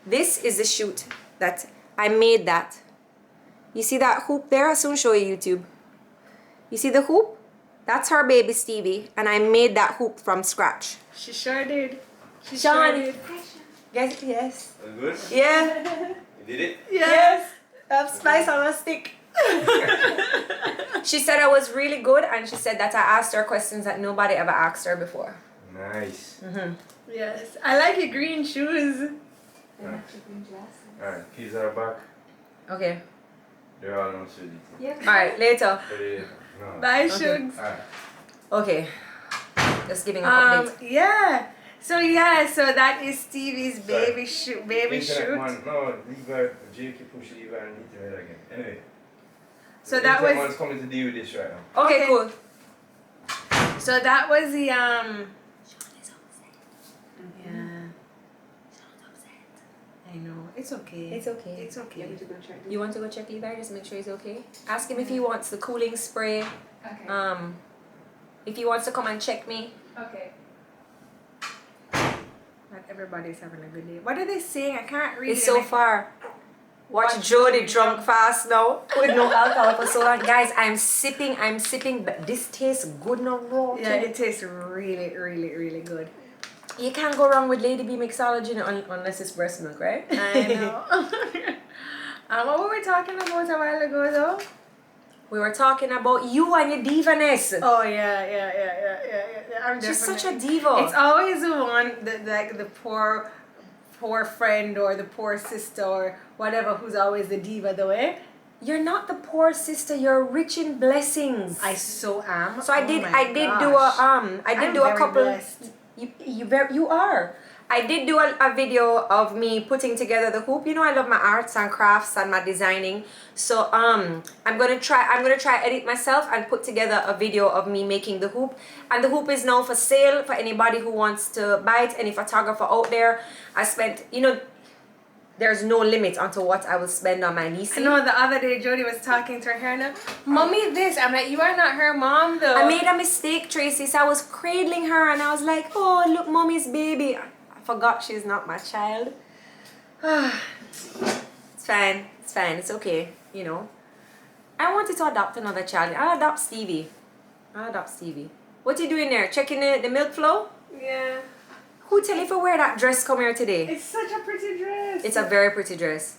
This is the shoot that I made that. You see that hoop there? I'll soon show you YouTube. You see the hoop? That's her baby Stevie. And I made that hoop from scratch. She sure did. She Sean. sure did. Guys, yes. That's good? Yeah. You did it? Yes. Spice on a stick. She said I was really good, and she said that I asked her questions that nobody ever asked her before. Nice. Yes. I like your green shoes. Alright, keys are back. Okay. They're all on Suzy. Yeah. Alright, later. No. Bye, Okay. Shugs. Alright. Okay. Just giving an update. Yeah. So that is Stevie's baby shoot. Baby Internet shoot. one, no, leave her, Jake, push leave her and hit her again. Anyway. So the that internet was one's coming to deal with this right now. Okay, Okay. cool. so that was the Yeah. I know. It's okay. It's okay. It's okay. You want to go check Levi? Just make sure he's okay. Ask him if he wants the cooling spray. Okay. If he wants to come and check me. Okay. Not everybody's having a good day. What are they saying? I can't read It's it. so far. Watch Jodi drunk fast now with no alcohol for so long. Guys, I'm sipping, but this tastes good now, bro. Yeah, it tastes really, really, really good. You can't go wrong with Lady B mixology unless it's breast milk, right? I know. What were we talking about a while ago though? We were talking about you and your divaness. Oh yeah. I'm She's such definitely- a diva. It's always the one that like the poor friend or the poor sister or whatever who's always the diva though, eh? You're not the poor sister. You're rich in blessings. I so am. So I did I'm do a very couple. blessed. You are. I did do a video of me putting together the hoop. You know I love my arts and crafts and my designing. So I'm gonna try edit myself and put together a video of me making the hoop. And the hoop is now for sale for anybody who wants to buy it. Any photographer out there. I spent, there's no limit onto what I will spend on my niece. I know the other day Jodi was talking to her hair now. Mommy this. I'm like, you are not her mom though. I made a mistake, Tracy. So I was cradling her and I was like, oh, look, mommy's baby. I forgot she's not my child. It's fine. It's okay. I wanted to adopt another child. I'll adopt Stevie. What you doing there? Checking the milk flow? Yeah. Who tell you to wear that dress come here today? It's such a pretty dress. It's a very pretty dress.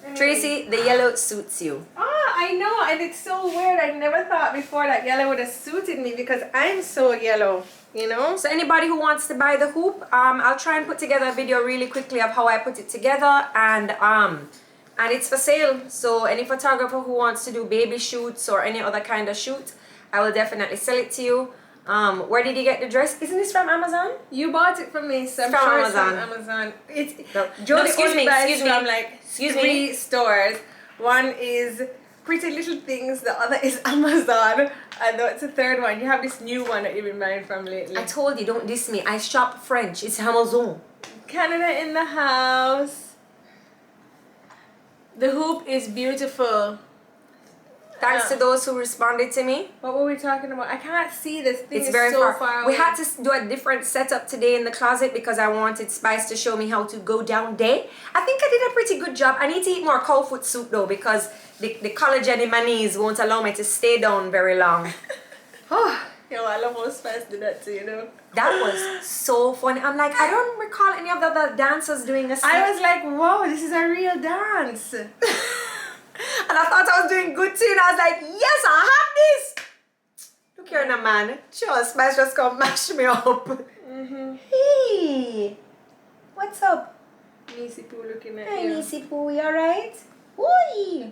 Anyway. Tracy, the yellow suits you. I know, and it's so weird. I never thought before that yellow would have suited me because I'm so yellow, So anybody who wants to buy the hoop, I'll try and put together a video really quickly of how I put it together, and it's for sale. So any photographer who wants to do baby shoots or any other kind of shoot, I will definitely sell it to you. Where did you get the dress? Isn't this from Amazon? You bought it from me, so I'm From sure Amazon. it's from Amazon. It's No, Jodi excuse me, only buys excuse me. from like Excuse three me. stores. One is Pretty Little Things, the other is Amazon, and it's the third one. You have this new one that you've been buying from lately. I told you, don't diss me. I shop French. It's Amazon. Canada in the house. The hoop is beautiful. Thanks to those who responded to me. What were we talking about? I can't see this thing. It's is very so far. away. We had to do a different setup today in the closet because I wanted Spice to show me how to go down day. I think I did a pretty good job. I need to eat more cow foot soup though because the collagen in my knees won't allow me to stay down very long. Oh, Yo, I love how Spice did that too, that was so funny. I'm like, I don't recall any of the other dancers doing a step. I was like, whoa, this is a real dance. And I thought I was doing good too. And I was like, yes, I have this. Look here now, man. Sure, Spice just come mash me up. Hey, what's up? Nisi Poo looking at Hi, you. Nisi Poo, you alright? Oi!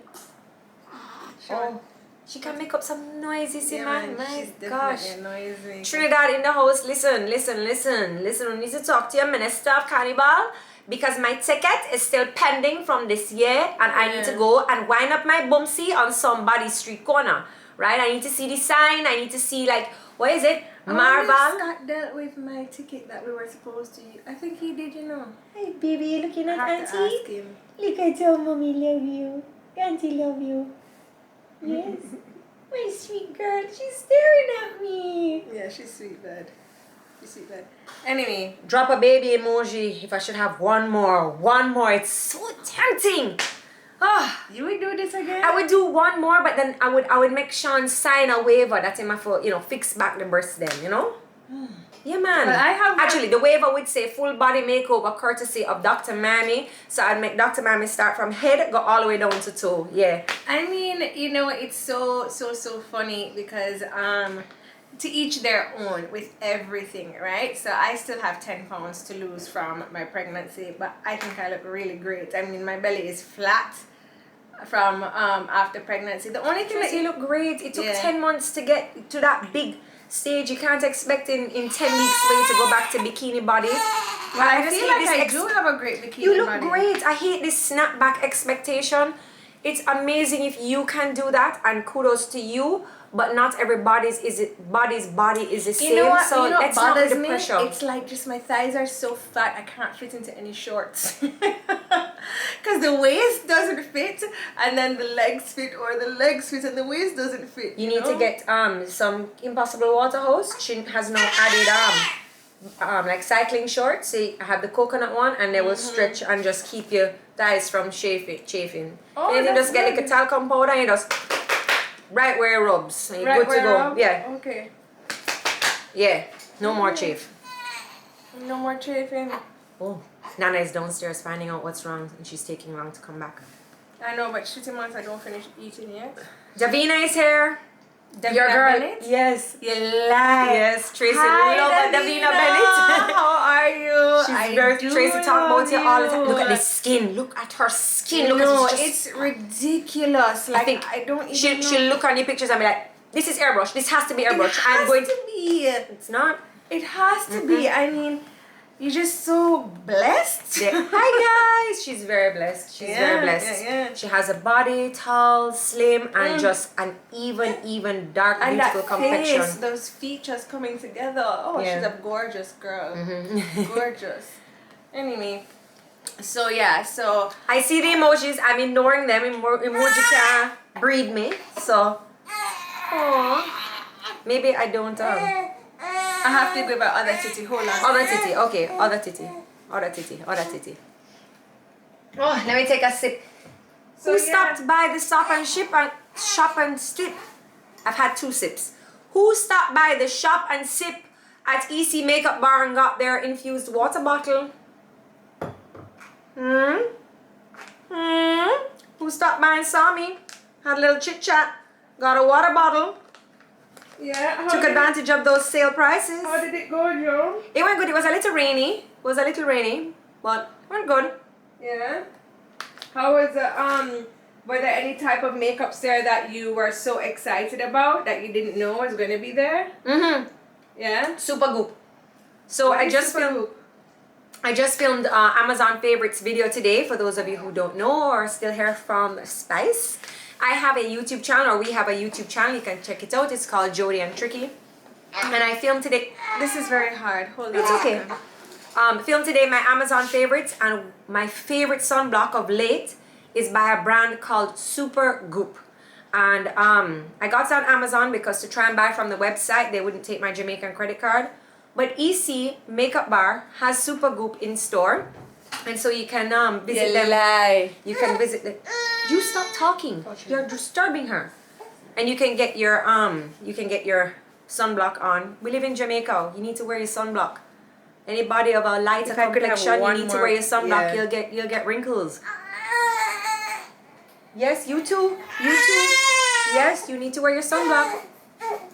Oh, she can make up some noises, Yeah, man. man, My she's gosh. definitely noisy. Trinidad in the house. Listen. We need to talk to you, Minister of Carnival. because my ticket is still pending from this year, and I need to go and wind up my bumsy on somebody's street corner, right? I need to see the sign. I need to see, like, what is it? Marvel. Scott dealt with my ticket that we were supposed to use. I think he did, you know. Hey, baby, you looking at I have to Auntie? ask him. Look at how mommy love you. Auntie love you. Yes. My sweet girl, she's staring at me. Yeah, she's sweet, bad. She's sweet, bad. Anyway. Drop a baby emoji if I should have one more. One more. It's so tempting. Ah, You would do this again? I would do one more, but then I would make Sean sign a waiver that him have to, you know, fix back the breast then, you know? Yeah, man. Well, I have Actually, the waiver would say full body makeover courtesy of Dr. Mammy. So I'd make Dr. Mammy start from head, go all the way down to toe. Yeah. I mean, you know, it's so funny because to each their own with everything, right? So I still have 10 pounds to lose from my pregnancy, but I think I look really great. I mean, my belly is flat from after pregnancy. The only thing that You look great. It took Yeah. 10 months to get to that big stage. You can't expect in 10 weeks for you to go back to bikini body. well, I just feel hate like this I do have a great bikini You look body. great. I hate this snapback expectation. It's amazing if you can do that, and kudos to you. But not everybody's body's body is the same. You know what? So you know what let's not bothers put the me? pressure. It's like just my thighs are so fat I can't fit into any shorts. Because the waist doesn't fit, and then the legs fit, or the legs fit and the waist doesn't fit. You need to know? get some Impossible Water Hose. She has now added like cycling shorts. So I have the coconut one, and they will stretch and just keep your thighs from chafing. Oh, And you that's just get like a good. talcum powder and you just right where it rubs. And you're Right good to where go. up? Yeah. Okay. Yeah. No more chafe. No more chafing. Oh, Nana is downstairs finding out what's wrong, and she's taking long to come back. I know, but shitty months I don't finish eating yet. Davina is here. Your Davina girl. Bennett? Yes. You lie. Yes, Tracy Hi, love Davina Bennett. How are you? She's very Tracy talk about you all the time. Look at this. this skin. Look at her skin. Look No, at it. it's ridiculous. Like think I don't even She'll know. look on your pictures and be like, this is airbrush. This has to be airbrush. It I'm has going to be. It's not. It has to be. I mean, you're just so blessed. Yeah. Hi guys. She's very blessed. She's very blessed. Yeah. She has a body tall, slim, and just an even dark, And beautiful that complexion. face, those features coming together. Oh, Yeah. she's a gorgeous girl. Gorgeous. Anyway, so yeah, so I see the emojis. I'm ignoring them. Emoji can't breed me. So, maybe I don't. I have to give her other titty. Hold on. Other titty. Okay. Other titty. Other titty. Other titty. Oh, let me take a sip. So, Who yeah. stopped by the shop and sip? I've had 2 sips. Who stopped by the shop and sip at EC Makeup Bar and got their infused water bottle? Who stopped by and saw me? Had a little chit chat. Got a water bottle. Yeah. Took advantage of those sale prices. How did it go, Joe? It went good. It was a little rainy. But it went good. Yeah. How was the were there any type of makeups there that you were so excited about that you didn't know was going to be there? Yeah. Super Goop. So What I is just Super filmed. Goop? I just filmed Amazon favorites video today. For those of you who don't know or still hear from Spice, I have a YouTube channel, or we have a YouTube channel. You can check it out. It's called Jodi and Tricky. And I filmed today. This is very hard. Hold on. It's okay. Filmed today my Amazon favorites, and my favorite sunblock of late is by a brand called Super Goop. And I got it on Amazon because to try and buy from the website, they wouldn't take my Jamaican credit card. But EC Makeup Bar has Super Goop in store, and so you can visit them. Lie. You can visit them. You stop talking. You're disturbing her. And you can get your sunblock on. We live in Jamaica. You need to wear your sunblock. Anybody of a lighter If I could have complexion, you one need to more- wear your sunblock. yeah. You'll get wrinkles. Yes, you too. You too. Yes, you need to wear your sunblock,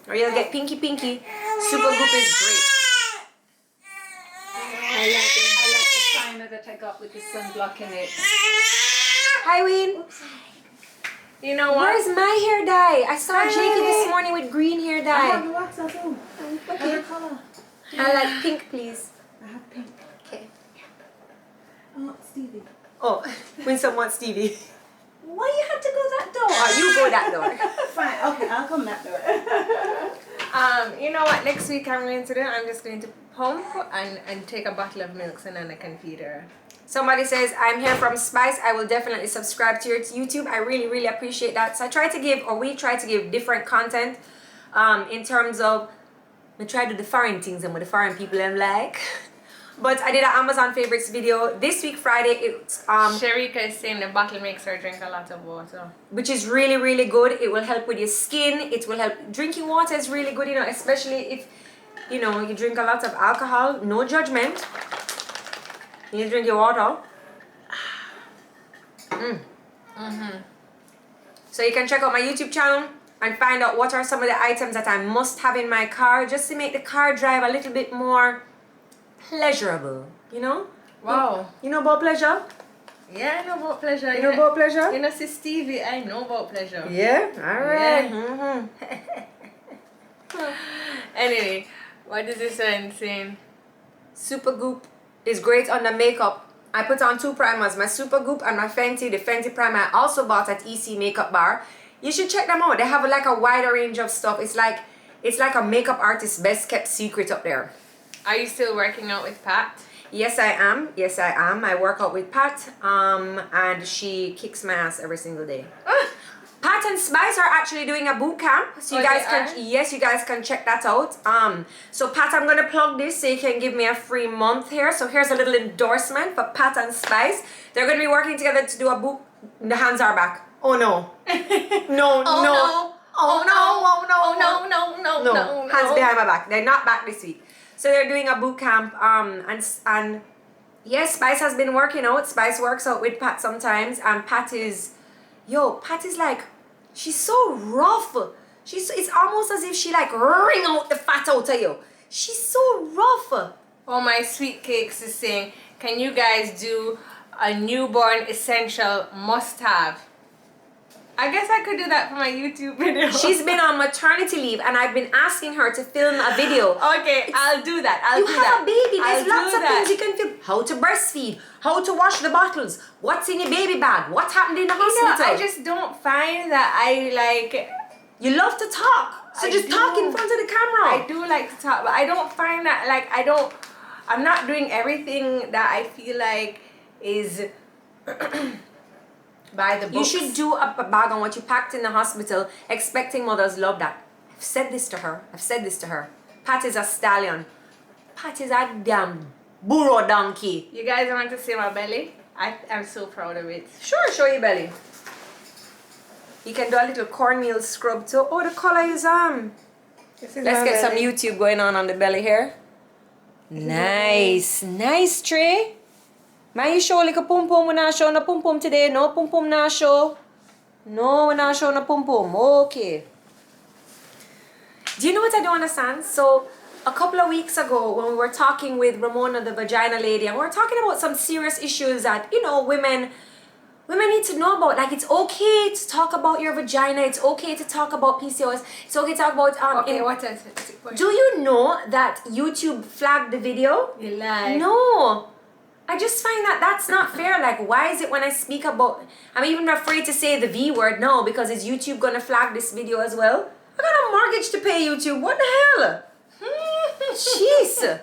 or you'll get pinky. Super Goop is great. I like the primer that I got with the sunblock in it. Hi, Ween. You know what? Where's my hair dye? I saw Hi, Jakey this honey. morning with green hair I dye. have the wax at home. Okay. Every colour. I like pink, please. I have pink. Okay. Oh, Oh, when someone Stevie. Why you had to go that door? Oh, you go that door. Fine, okay, I'll come that door. You know what next week I'm going to do? I'm just going to pump and take a bottle of milk so then I can feed her. Somebody says, I'm here from Spice. I will definitely subscribe to your YouTube. I really, really appreciate that. So I try to give, or we try to give different content in terms of, I try to do the foreign things and what the foreign people I'm like. But I did an Amazon favorites video this week Friday. It's Sharika is saying the bottle makes her drink a lot of water. which is really, really good. It will help with your skin. It will help. Drinking water is really good, you know, especially if, you know, you drink a lot of alcohol. No judgment. You drink your water. So you can check out my YouTube channel and find out what are some of the items that I must have in my car just to make the car drive a little bit more pleasurable, you know? Wow. You know about pleasure? Yeah, I know about pleasure. You know about pleasure? You know, see Stevie, I know about pleasure. Yeah? Alright. Yeah. Anyway, what is this one saying? Super Goop is great on the makeup. I put on 2 primers, my Super Goop and my Fenty. The Fenty primer I also bought at EC Makeup Bar. You should check them out. They have like a wider range of stuff. It's like a makeup artist's best kept secret up there. Are you still working out with Pat? Yes, I am. Yes, I am. I work out with Pat, and she kicks my ass every single day. Pat and Spice are actually doing a boot camp, so you guys can check that out. So Pat, I'm gonna plug this so you can give me a free month here. So here's a little endorsement for Pat and Spice. They're gonna be working together to do a boot. The hands are back. Oh no. No, no. Oh no. Hands behind my back. They're not back this week. So they're doing a boot camp, and yes, Spice has been working out. Spice works out with Pat sometimes, and Pat is like, she's so rough. It's almost as if she like wring out the fat out of you. She's so rough. Oh, my sweet cakes is saying, can you guys do a newborn essential must-have? I guess I could do that for my YouTube video. She's been on maternity leave, and I've been asking her to film a video. Okay, I'll do that. You have a baby. There's I'll lots do of that. things you can film. How to breastfeed, how to wash the bottles, what's in your baby bag, what happened in the hospital. I just don't find that I like... You love to talk, so just talk in front of the camera. I do like to talk, but I don't find that like I'm not doing everything that I feel like is by the books. You should do a bag on what you packed in the hospital. Expecting mothers love that. I've said this to her. Pat is a stallion. Pat is a damn burro donkey. You guys want to see my belly? I'm so proud of it. Sure, show your belly. You can do a little cornmeal scrub too. Oh, the color is Let's get some YouTube going on the belly here. Nice, nice Trey. Man, you show like a pum pum. We're not showing no pum pum today. No pum pum now show. No, we're not showing no pum pum. Okay. Do you know what I don't understand? So, a couple of weeks ago, when we were talking with Ramona, the vagina lady, and we were talking about some serious issues that, you know, women need to know about. Like, it's okay to talk about your vagina. It's okay to talk about PCOS. It's okay to talk about okay, what is it? Do you know that YouTube flagged the video? You lie. No. I just find that that's not fair. Like, why is it when I speak about... I'm even afraid to say the V word now because is YouTube going to flag this video as well? I got a mortgage to pay YouTube. What the hell? Jeez.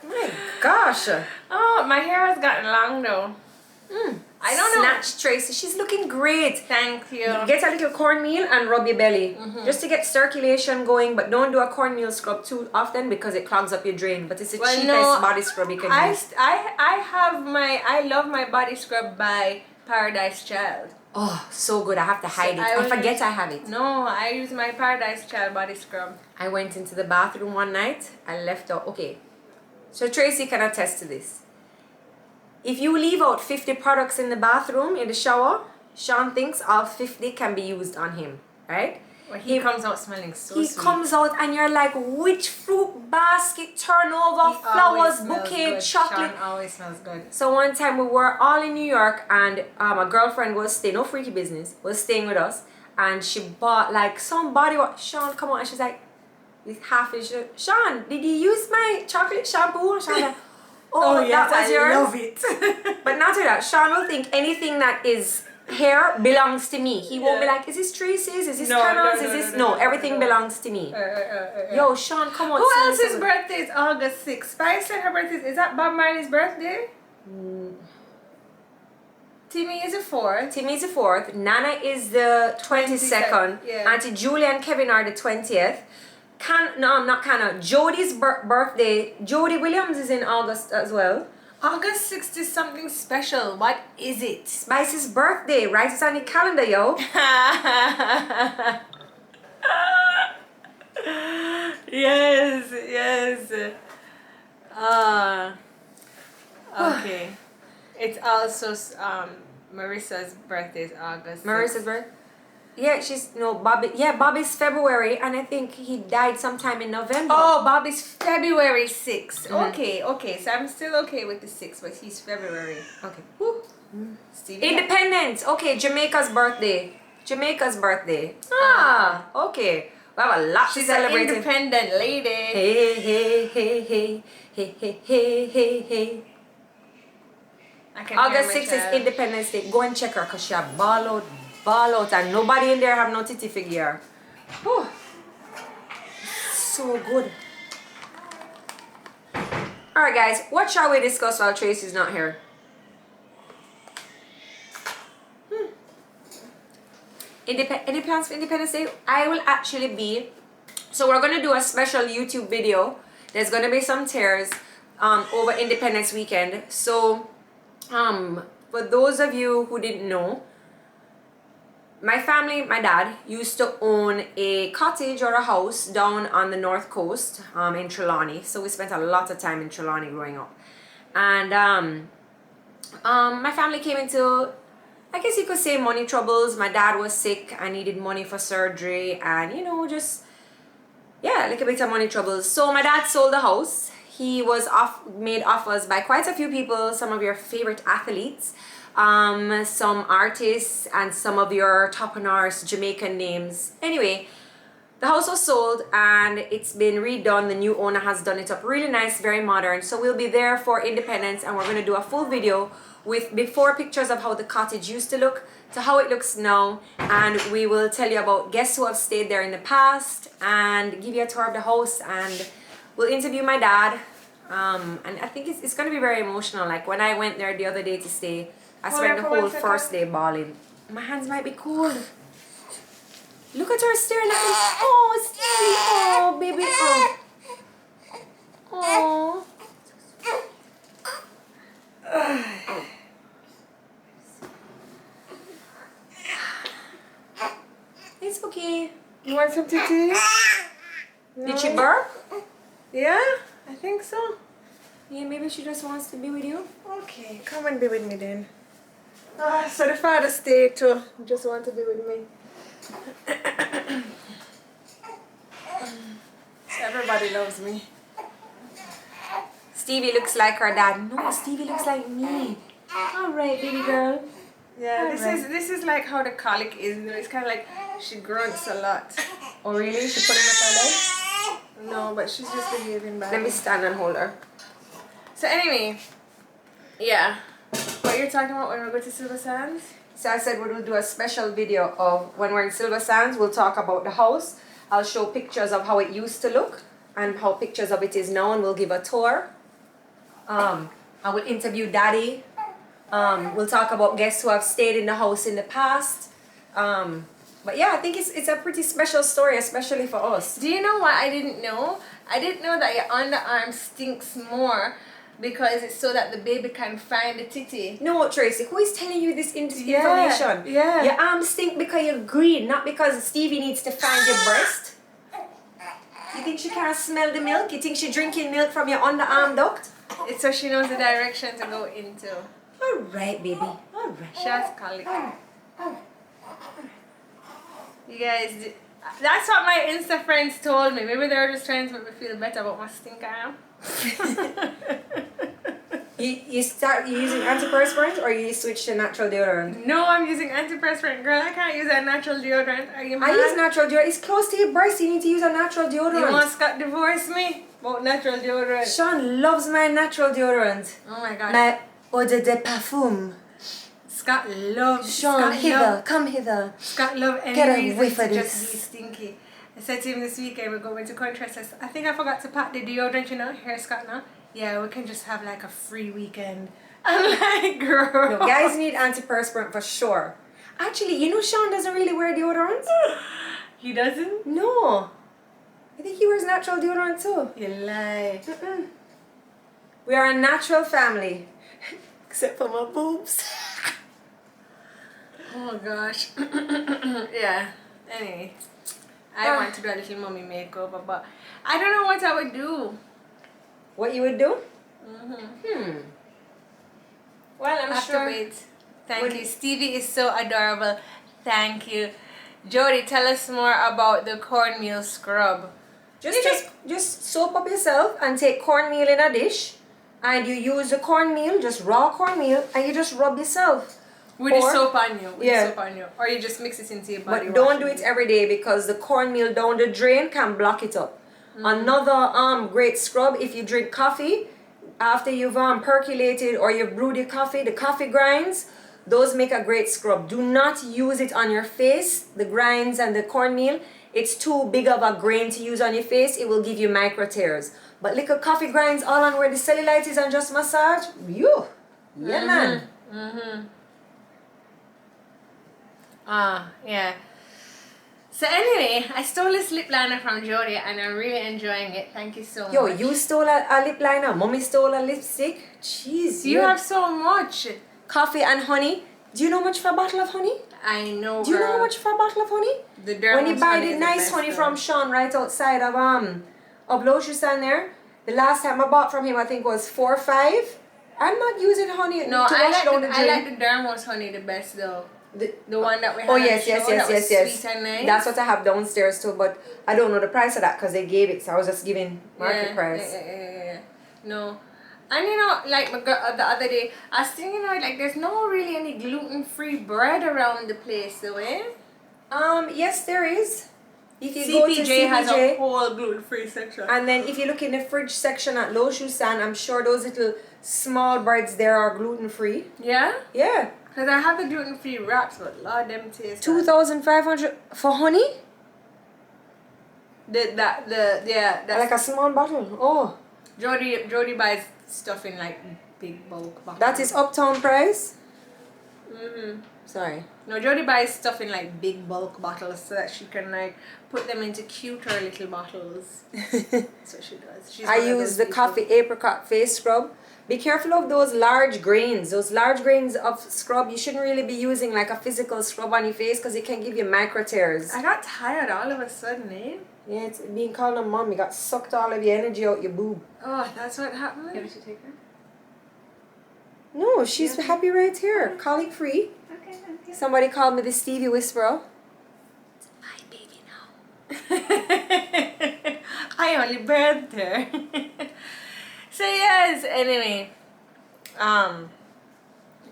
My gosh. Oh, my hair has gotten long though. I don't know. Snatch Tracy. She's looking great. Thank you. Get a little cornmeal and rub your belly. Just to get circulation going. But don't do a cornmeal scrub too often because it clogs up your drain. But it's the cheapest body scrub you can use. I love my body scrub by Paradise Child. Oh, so good. I have to hide it. I forget I have it. No, I use my Paradise Child body scrub. I went into the bathroom one night. I left out. Okay. So Tracy can attest to this. If you leave out 50 products in the bathroom, in the shower, Sean thinks all 50 can be used on him, right? Well, he comes out smelling so He sweet. comes out and you're like, which fruit basket, turnover, flowers, bouquet, chocolate. Sean always smells good. So one time we were all in New York and a girlfriend was staying, no freaky business, was staying with us. And she bought like some body wash. Sean, come on. And she's like, with half his shirt. Sean, did you use my chocolate shampoo? And Sean's like, oh, yes, that was yours? I love it. But But not only that, Sean will think anything that is hair belongs to me. He won't be like, is this Tracy's? Is this Cannon's? Is this... No, everything belongs to me. Yo, Sean, come on. Who sing else's something. birthday is August 6th? Spice said her birthday is that Bob Marley's birthday? Timmy is the 4th. Timmy is the 4th. Nana is the 22nd. Yeah. Auntie Julia and Kevin are the 20th. Not Canna. Jodi's birthday. Jodi Williams is in August as well. August 6th is something special. What is it? Spice's birthday. Write it on your calendar, yo. Yes. Okay. It's also Marissa's birthday is August. Marissa's birthday? Yeah, Bobby's February, and I think he died sometime in November. Oh, Bobby's February 6th. Okay. So I'm still okay with the 6th, but he's February. Okay. Woo. Stevie. Independence. Okay, Jamaica's birthday. Okay. We have a lot She's to an celebrate. independent lady. Hey. I can August hear my 6th is child. Independence Day. Go and check her because she a ball out, and nobody in there have no titty figure. Whew. So good. Alright guys, what shall we discuss while Tracy's not here? Any plans for Independence Day? I will actually be... So we're going to do a special YouTube video. There's going to be some tears over Independence weekend. So... for those of you who didn't know, my family, my dad used to own a cottage or a house down on the north coast in Trelawney. So we spent a lot of time in Trelawney growing up. And my family came into, I guess you could say, money troubles. My dad was sick and needed money for surgery, and just like a bit of money troubles. So my dad sold the house. He was made offers by quite a few people, some of your favorite athletes, some artists, and some of your top-notch Jamaican names. Anyway, the house was sold and it's been redone. The new owner has done it up really nice, very modern. So we'll be there for Independence, and we're going to do a full video with before pictures of how the cottage used to look to how it looks now, and we will tell you about guests who have stayed there in the past and give you a tour of the house, and we'll interview my dad, and I think it's going to be very emotional. Like when I went there the other day to stay, I spent the whole first day bawling. My hands might be cold. Look at her staring at me. Oh, Stevie. Oh, baby. Oh. It's okay. You want some tea? Did she burp? Yeah, I think so. Yeah, maybe she just wants to be with you. Okay, come and be with me then. So the Father's Day too. Just want to be with me. Everybody loves me. Stevie looks like her dad. No, Stevie looks like me. All right, baby girl. Yeah, Alright. this is like how the colic is. It's kind of like she grunts a lot. Oh, really? She putting up her legs? No, but she's just behaving bad. Let me stand and hold her. So anyway, yeah. What you're talking about when we go to Silver Sands? So I said we'll do a special video of when we're in Silver Sands. We'll talk about the house. I'll show pictures of how it used to look and how pictures of it is now, and we'll give a tour. I will interview Daddy. We'll talk about guests who have stayed in the house in the past. But yeah, I think it's a pretty special story, especially for us. Do you know what I didn't know? I didn't know that your underarm stinks more because it's so that the baby can find the titty. No, Tracy, who is telling you this information? Yeah. Your arms stink because you're green, not because Stevie needs to find your breast. You think she can't smell the milk? You think she's drinking milk from your underarm duct? It's so she knows the direction to go into. All right, baby. All right. She has colic. You guys, that's what my Insta friends told me. Maybe they were just trying to make me feel better about my stink arm. You start using antiperspirant, or you switch to natural deodorant? No, I'm using antiperspirant. Girl, I can't use a natural deodorant. Are you mad? I use natural deodorant. It's close to your breast. You need to use a natural deodorant. You want Scott divorce me about natural deodorant? Sean loves my natural deodorant. Oh my god. Eau de parfum. Scott loves. Sean, Scott hither, love, come hither. Scott love any Get a reason whiff to of just this. be stinky. I said to him this weekend, we're going to country. I think I forgot to pack the deodorant, you know, here, Scott, now. Yeah, we can just have like a free weekend. I'm like, girl. No, guys need antiperspirant for sure. Actually, you know Sean doesn't really wear deodorant? He doesn't? No. I think he wears natural deodorant too. You lie. Mm-mm. We are a natural family. Except for my boobs. Oh gosh. Yeah. Anyway. I want to do a little mommy makeover, but I don't know what I would do. What you would do? Mm-hmm. Well, I'm Have to sure. wait. Thank When- you. Stevie is so adorable. Thank you. Jodi, tell us more about the cornmeal scrub. Just soap up yourself and take cornmeal in a dish, and you use the cornmeal, just raw cornmeal, and you just rub yourself. With the Or- soap on you. With yeah. the soap on you. Or you just mix it into your body. But don't wash do it every day because the cornmeal down the drain can block it up. Another great scrub, if you drink coffee after you've percolated or you've brewed your coffee, the coffee grinds, those make a great scrub. Do not use it on your face, the grinds and the cornmeal. It's too big of a grain to use on your face. It will give you micro tears. But little coffee grinds all on where the cellulite is and just massage. You. Yeah, man. Yeah. So anyway, I stole this lip liner from Jodi and I'm really enjoying it. Thank you so Yo, much. you stole a lip liner. Mommy stole a lipstick. Jeez. You have so much. coffee and honey. Do you know how much for a bottle of honey? I know, Do you know girl. how much for a bottle of honey? The When you Dermos buy honey the is nice best honey though. from Sean right outside of Lotus stand there, the last time I bought from him I think was 4 or 5. I'm not using honey No, to I wash down the I drain. like the Dermos honey the best though. The one that we had Oh on the yes, yes, show yes, that was yes, yes. sweet and nice. That's what I have downstairs too, but I don't know the price of that because they gave it, so I was just giving market price. Yeah. No. And you know, like my girl, the other day, I was thinking, like, there's no really any gluten-free bread around the place, though, eh? Yes, there is. If you go to CPJ has a CPJ, whole gluten-free section. and then if you look in the fridge section at Low Shoe Stand, I'm sure those little small breads there are gluten free. Yeah? Yeah, Because I have the gluten-free wraps, but Lord, them taste 2,500 for honey. that's Like a small bottle. Oh, Jodi buys stuff in like big bulk bottles. that is uptown price. Mm-hmm. Sorry. No, Jodi buys stuff in like big bulk bottles so that she can like put them into cuter little bottles. That's what she does. She's I one of use those the people. coffee apricot face scrub. Be careful of those large grains. Those large grains of scrub, you shouldn't really be using like a physical scrub on your face because it can give you micro tears. I got tired all of a sudden, eh? Yeah, it's being called a mom. You got sucked all of your energy out your boob. Oh, that's what happened? Give it to take her. No, she's happy right here. Colic free. Okay, then. Yeah. Somebody called me the Stevie Whisperer. It's my baby now. I only birthed her. So yes, anyway.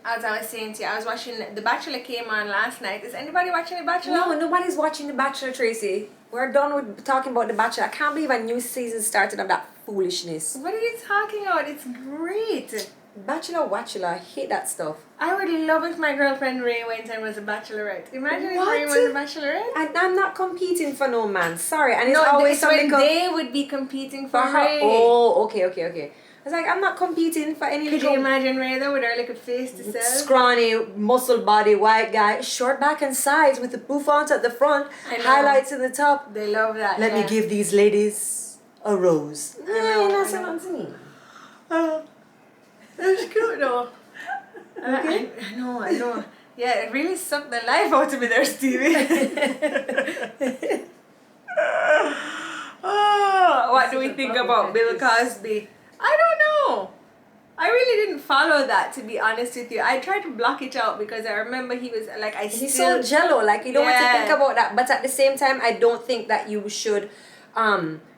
As I was saying to you, I was watching The Bachelor came on last night. Is anybody watching The Bachelor? No, nobody's watching The Bachelor, Tracy. We're done with talking about The Bachelor. I can't believe a new season started of that foolishness. What are you talking about? It's great. Bachelor, Watchula, I hate that stuff. I would love if my girlfriend Ray went and was a bachelorette. Imagine What? if Ray was a bachelorette. And I'm not competing for no man. Sorry. And it's No, always it's when something they would be competing for for her. Ray. Oh, okay. I was like, I'm not competing for any Could you little imagine Ray though with her little face to sell? scrawny, muscle body, white guy, short back and sides with the bouffant at the front, I know. highlights in the top. They love that. Let me give these ladies a rose. know, Yeah, I that's know. what I'm saying. That's cute though. Okay. I know. Yeah, it really sucked the life out of me there, Stevie. Oh, what do we think about Bill Cosby? I don't know. I really didn't follow that, to be honest with you. I tried to block it out because I remember he was like, He's so jello, like you don't want to Yeah. think about that. But at the same time, I don't think that you should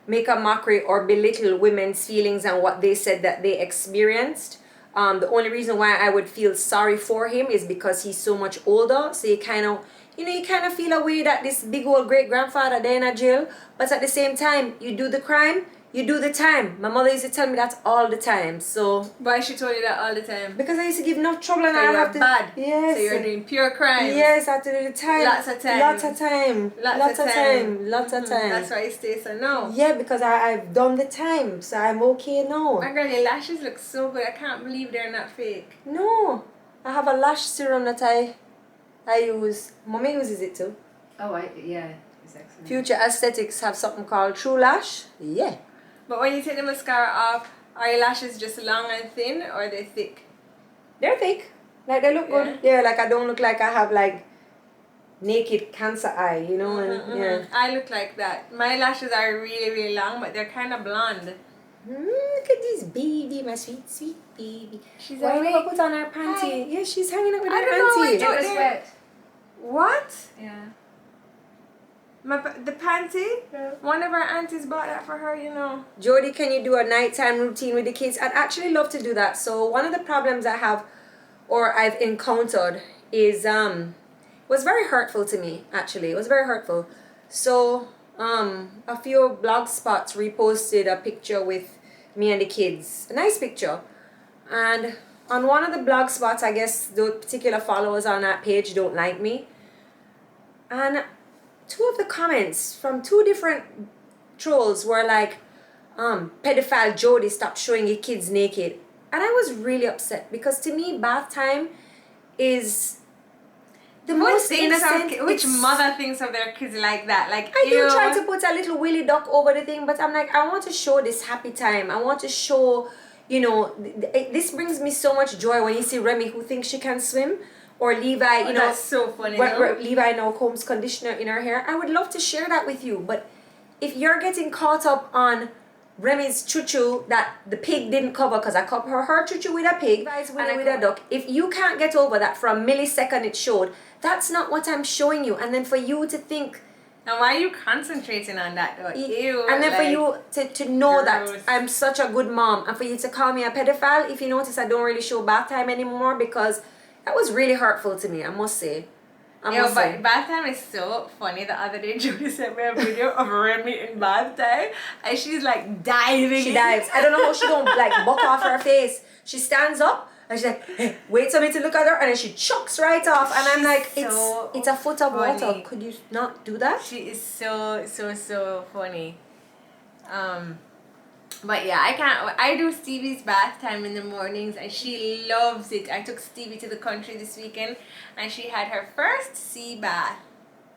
make a mockery or belittle women's feelings and what they said that they experienced. The only reason why I would feel sorry for him is because he's so much older. So you kind of feel a way that this big old great grandfather there in a jail. But at the same time, you do the crime, you do the time. My mother used to tell me that all the time. So Why she told you that all the time? because I used to give enough trouble and So I you have were to bad. Yes. So you're doing pure crimes. Yes, I have to do the time. Lots of time. Lots of time. Lots of time. Lots of time. That's why you stay so no. Yeah, because I've done the time, so I'm okay now. My girl, your lashes look so good. I can't believe they're not fake. No, I have a lash serum that I use. Mommy uses it too. Oh, yeah, it's excellent. Future Aesthetics have something called True Lash. Yeah. But when you take the mascara off, are your lashes just long and thin or are they thick? They're thick. Like they look good. Yeah, like I don't look like I have like naked cancer eye, you know, and yeah. I look like that. My lashes are really, really long, but they're kind of blonde. Look at this baby, my sweet, sweet baby. She's Why awake. never put on her panty? Hi. Yeah, she's hanging out with I her don't know auntie. what It was there. wet. What? Yeah. The panty? One of our aunties bought that for her, you know. Jodi, can you do a nighttime routine with the kids? I'd actually love to do that. So one of the problems I have or I've encountered is was very hurtful to me, actually. It was very hurtful. So a few blog spots reposted a picture with me and the kids. A nice picture. And on one of the blog spots, I guess the particular followers on that page don't like me. And two of the comments from two different trolls were like, pedophile Jodi, stop showing your kids naked. And I was really upset because to me, bath time is the most innocent. Which mother thinks of their kids like that? Like, I do ew. try to put a little willy duck over the thing, but I'm like, I want to show this happy time. I want to show, you know, this brings me so much joy when you see Remy who thinks she can swim. Or Levi, you know, that's so funny. Levi now combs conditioner in her hair. I would love to share that with you, but if you're getting caught up on Remy's choo-choo that the pig didn't cover because I covered her choo-choo with a pig and with a duck, if you can't get over that for a millisecond it showed, that's not what I'm showing you. And then for you to think, and why are you concentrating on that though? Ew. and then for like, you to know gross. that I'm such a good mom, and for you to call me a pedophile, if you notice I don't really show bath time anymore because that was really hurtful to me, I must say. But bath time is so funny. The other day, Jodi sent me a video of Remy in bath time, and she's like diving. She dives. I don't know how she don't like buck off her face. She stands up and she's like, hey, wait for me to look at her, and then she chucks right off. And I'm like, it's a foot of water. funny. Could you not do that? She is so funny. But yeah, I do Stevie's bath time in the mornings and she loves it. I took Stevie to the country this weekend and she had her first sea bath.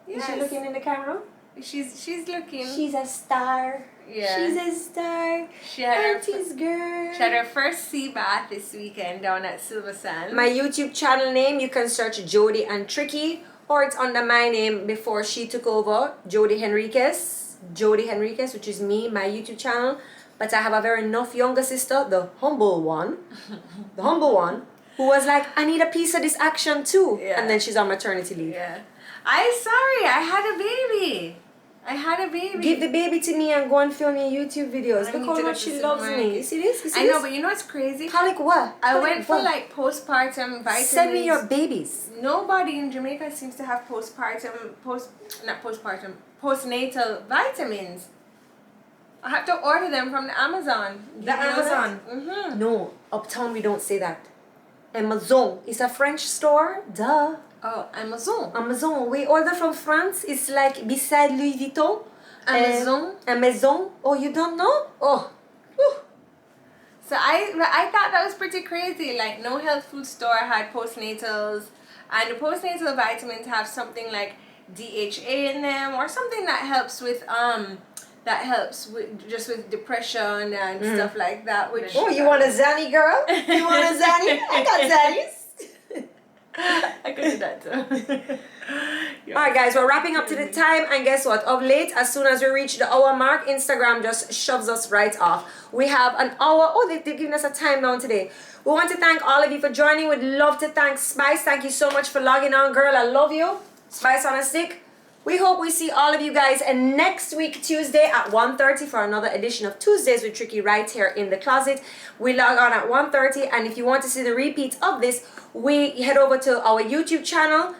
Is she looking in the camera? She's looking. She's a star. Yeah. She's a star. She had Auntie's girl. She had her first sea bath this weekend down at Silver Sand. My YouTube channel name, you can search Jodi and Tricky, or it's under my name before she took over, Jodi Henriques. Jodi Henriques, which is me, my YouTube channel. But I have a very enough younger sister, the humble one, who was like, I need a piece of this action too. Yeah. And then she's on maternity leave. Yeah. I had a baby. Give the baby to me and go and film your YouTube videos. I Look need to how go much to she the loves me. supermarket. You see this? You see I know, this? but you know what's crazy? Colic what? I Colic went for what? like postpartum vitamins. Send me your babies. Nobody in Jamaica seems to have postnatal vitamins. I have to order them from the Amazon. The Amazon? Mm-hmm. No, uptown we don't say that. Amazon is a French store. Duh. Oh, Amazon. Amazon. We order from France. It's like beside Louis Vuitton. Amazon. Amazon. Oh, you don't know? Oh. Whew. So I thought that was pretty crazy. Like no health food store had postnatals, and the postnatal vitamins have something like DHA in them or something that helps with with depression and stuff like that. Which Oh, you want a Zanny girl? You want a Zanny? I got Zannies. I could do that too. Alright guys, we're wrapping up to the time, and guess what? Of late, as soon as we reach the hour mark, Instagram just shoves us right off. We have an hour. Oh, they're giving us a time down today. We want to thank all of you for joining. We'd love to thank Spice. Thank you so much for logging on, girl. I love you. Spice on a stick. We hope we see all of you guys next week, Tuesday at 1:30 for another edition of Tuesdays with Tricky right here in the closet. We log on at 1:30, and if you want to see the repeat of this, we head over to our YouTube channel.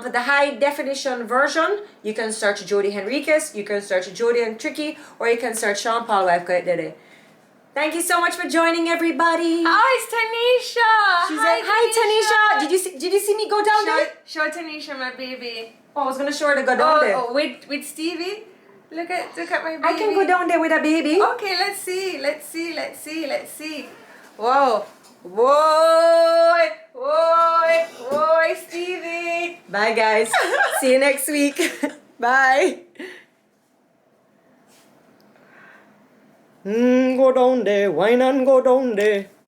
For the high definition version, you can search Jodi Henriques, you can search Jodi and Tricky, or you can search Sean Paul Wife Dede. Thank you so much for joining, everybody. Oh, it's Tanisha. She said, "Hi, Tanisha. Did you see me go down there? Show Tanisha my baby. Oh, I was gonna show her to go down there. Oh, with Stevie. Look at my baby. I can go down there with a baby. Okay, let's see. Whoa. Whoa, Stevie. Bye, guys. See you next week. Bye. Go down there, wine and go down there.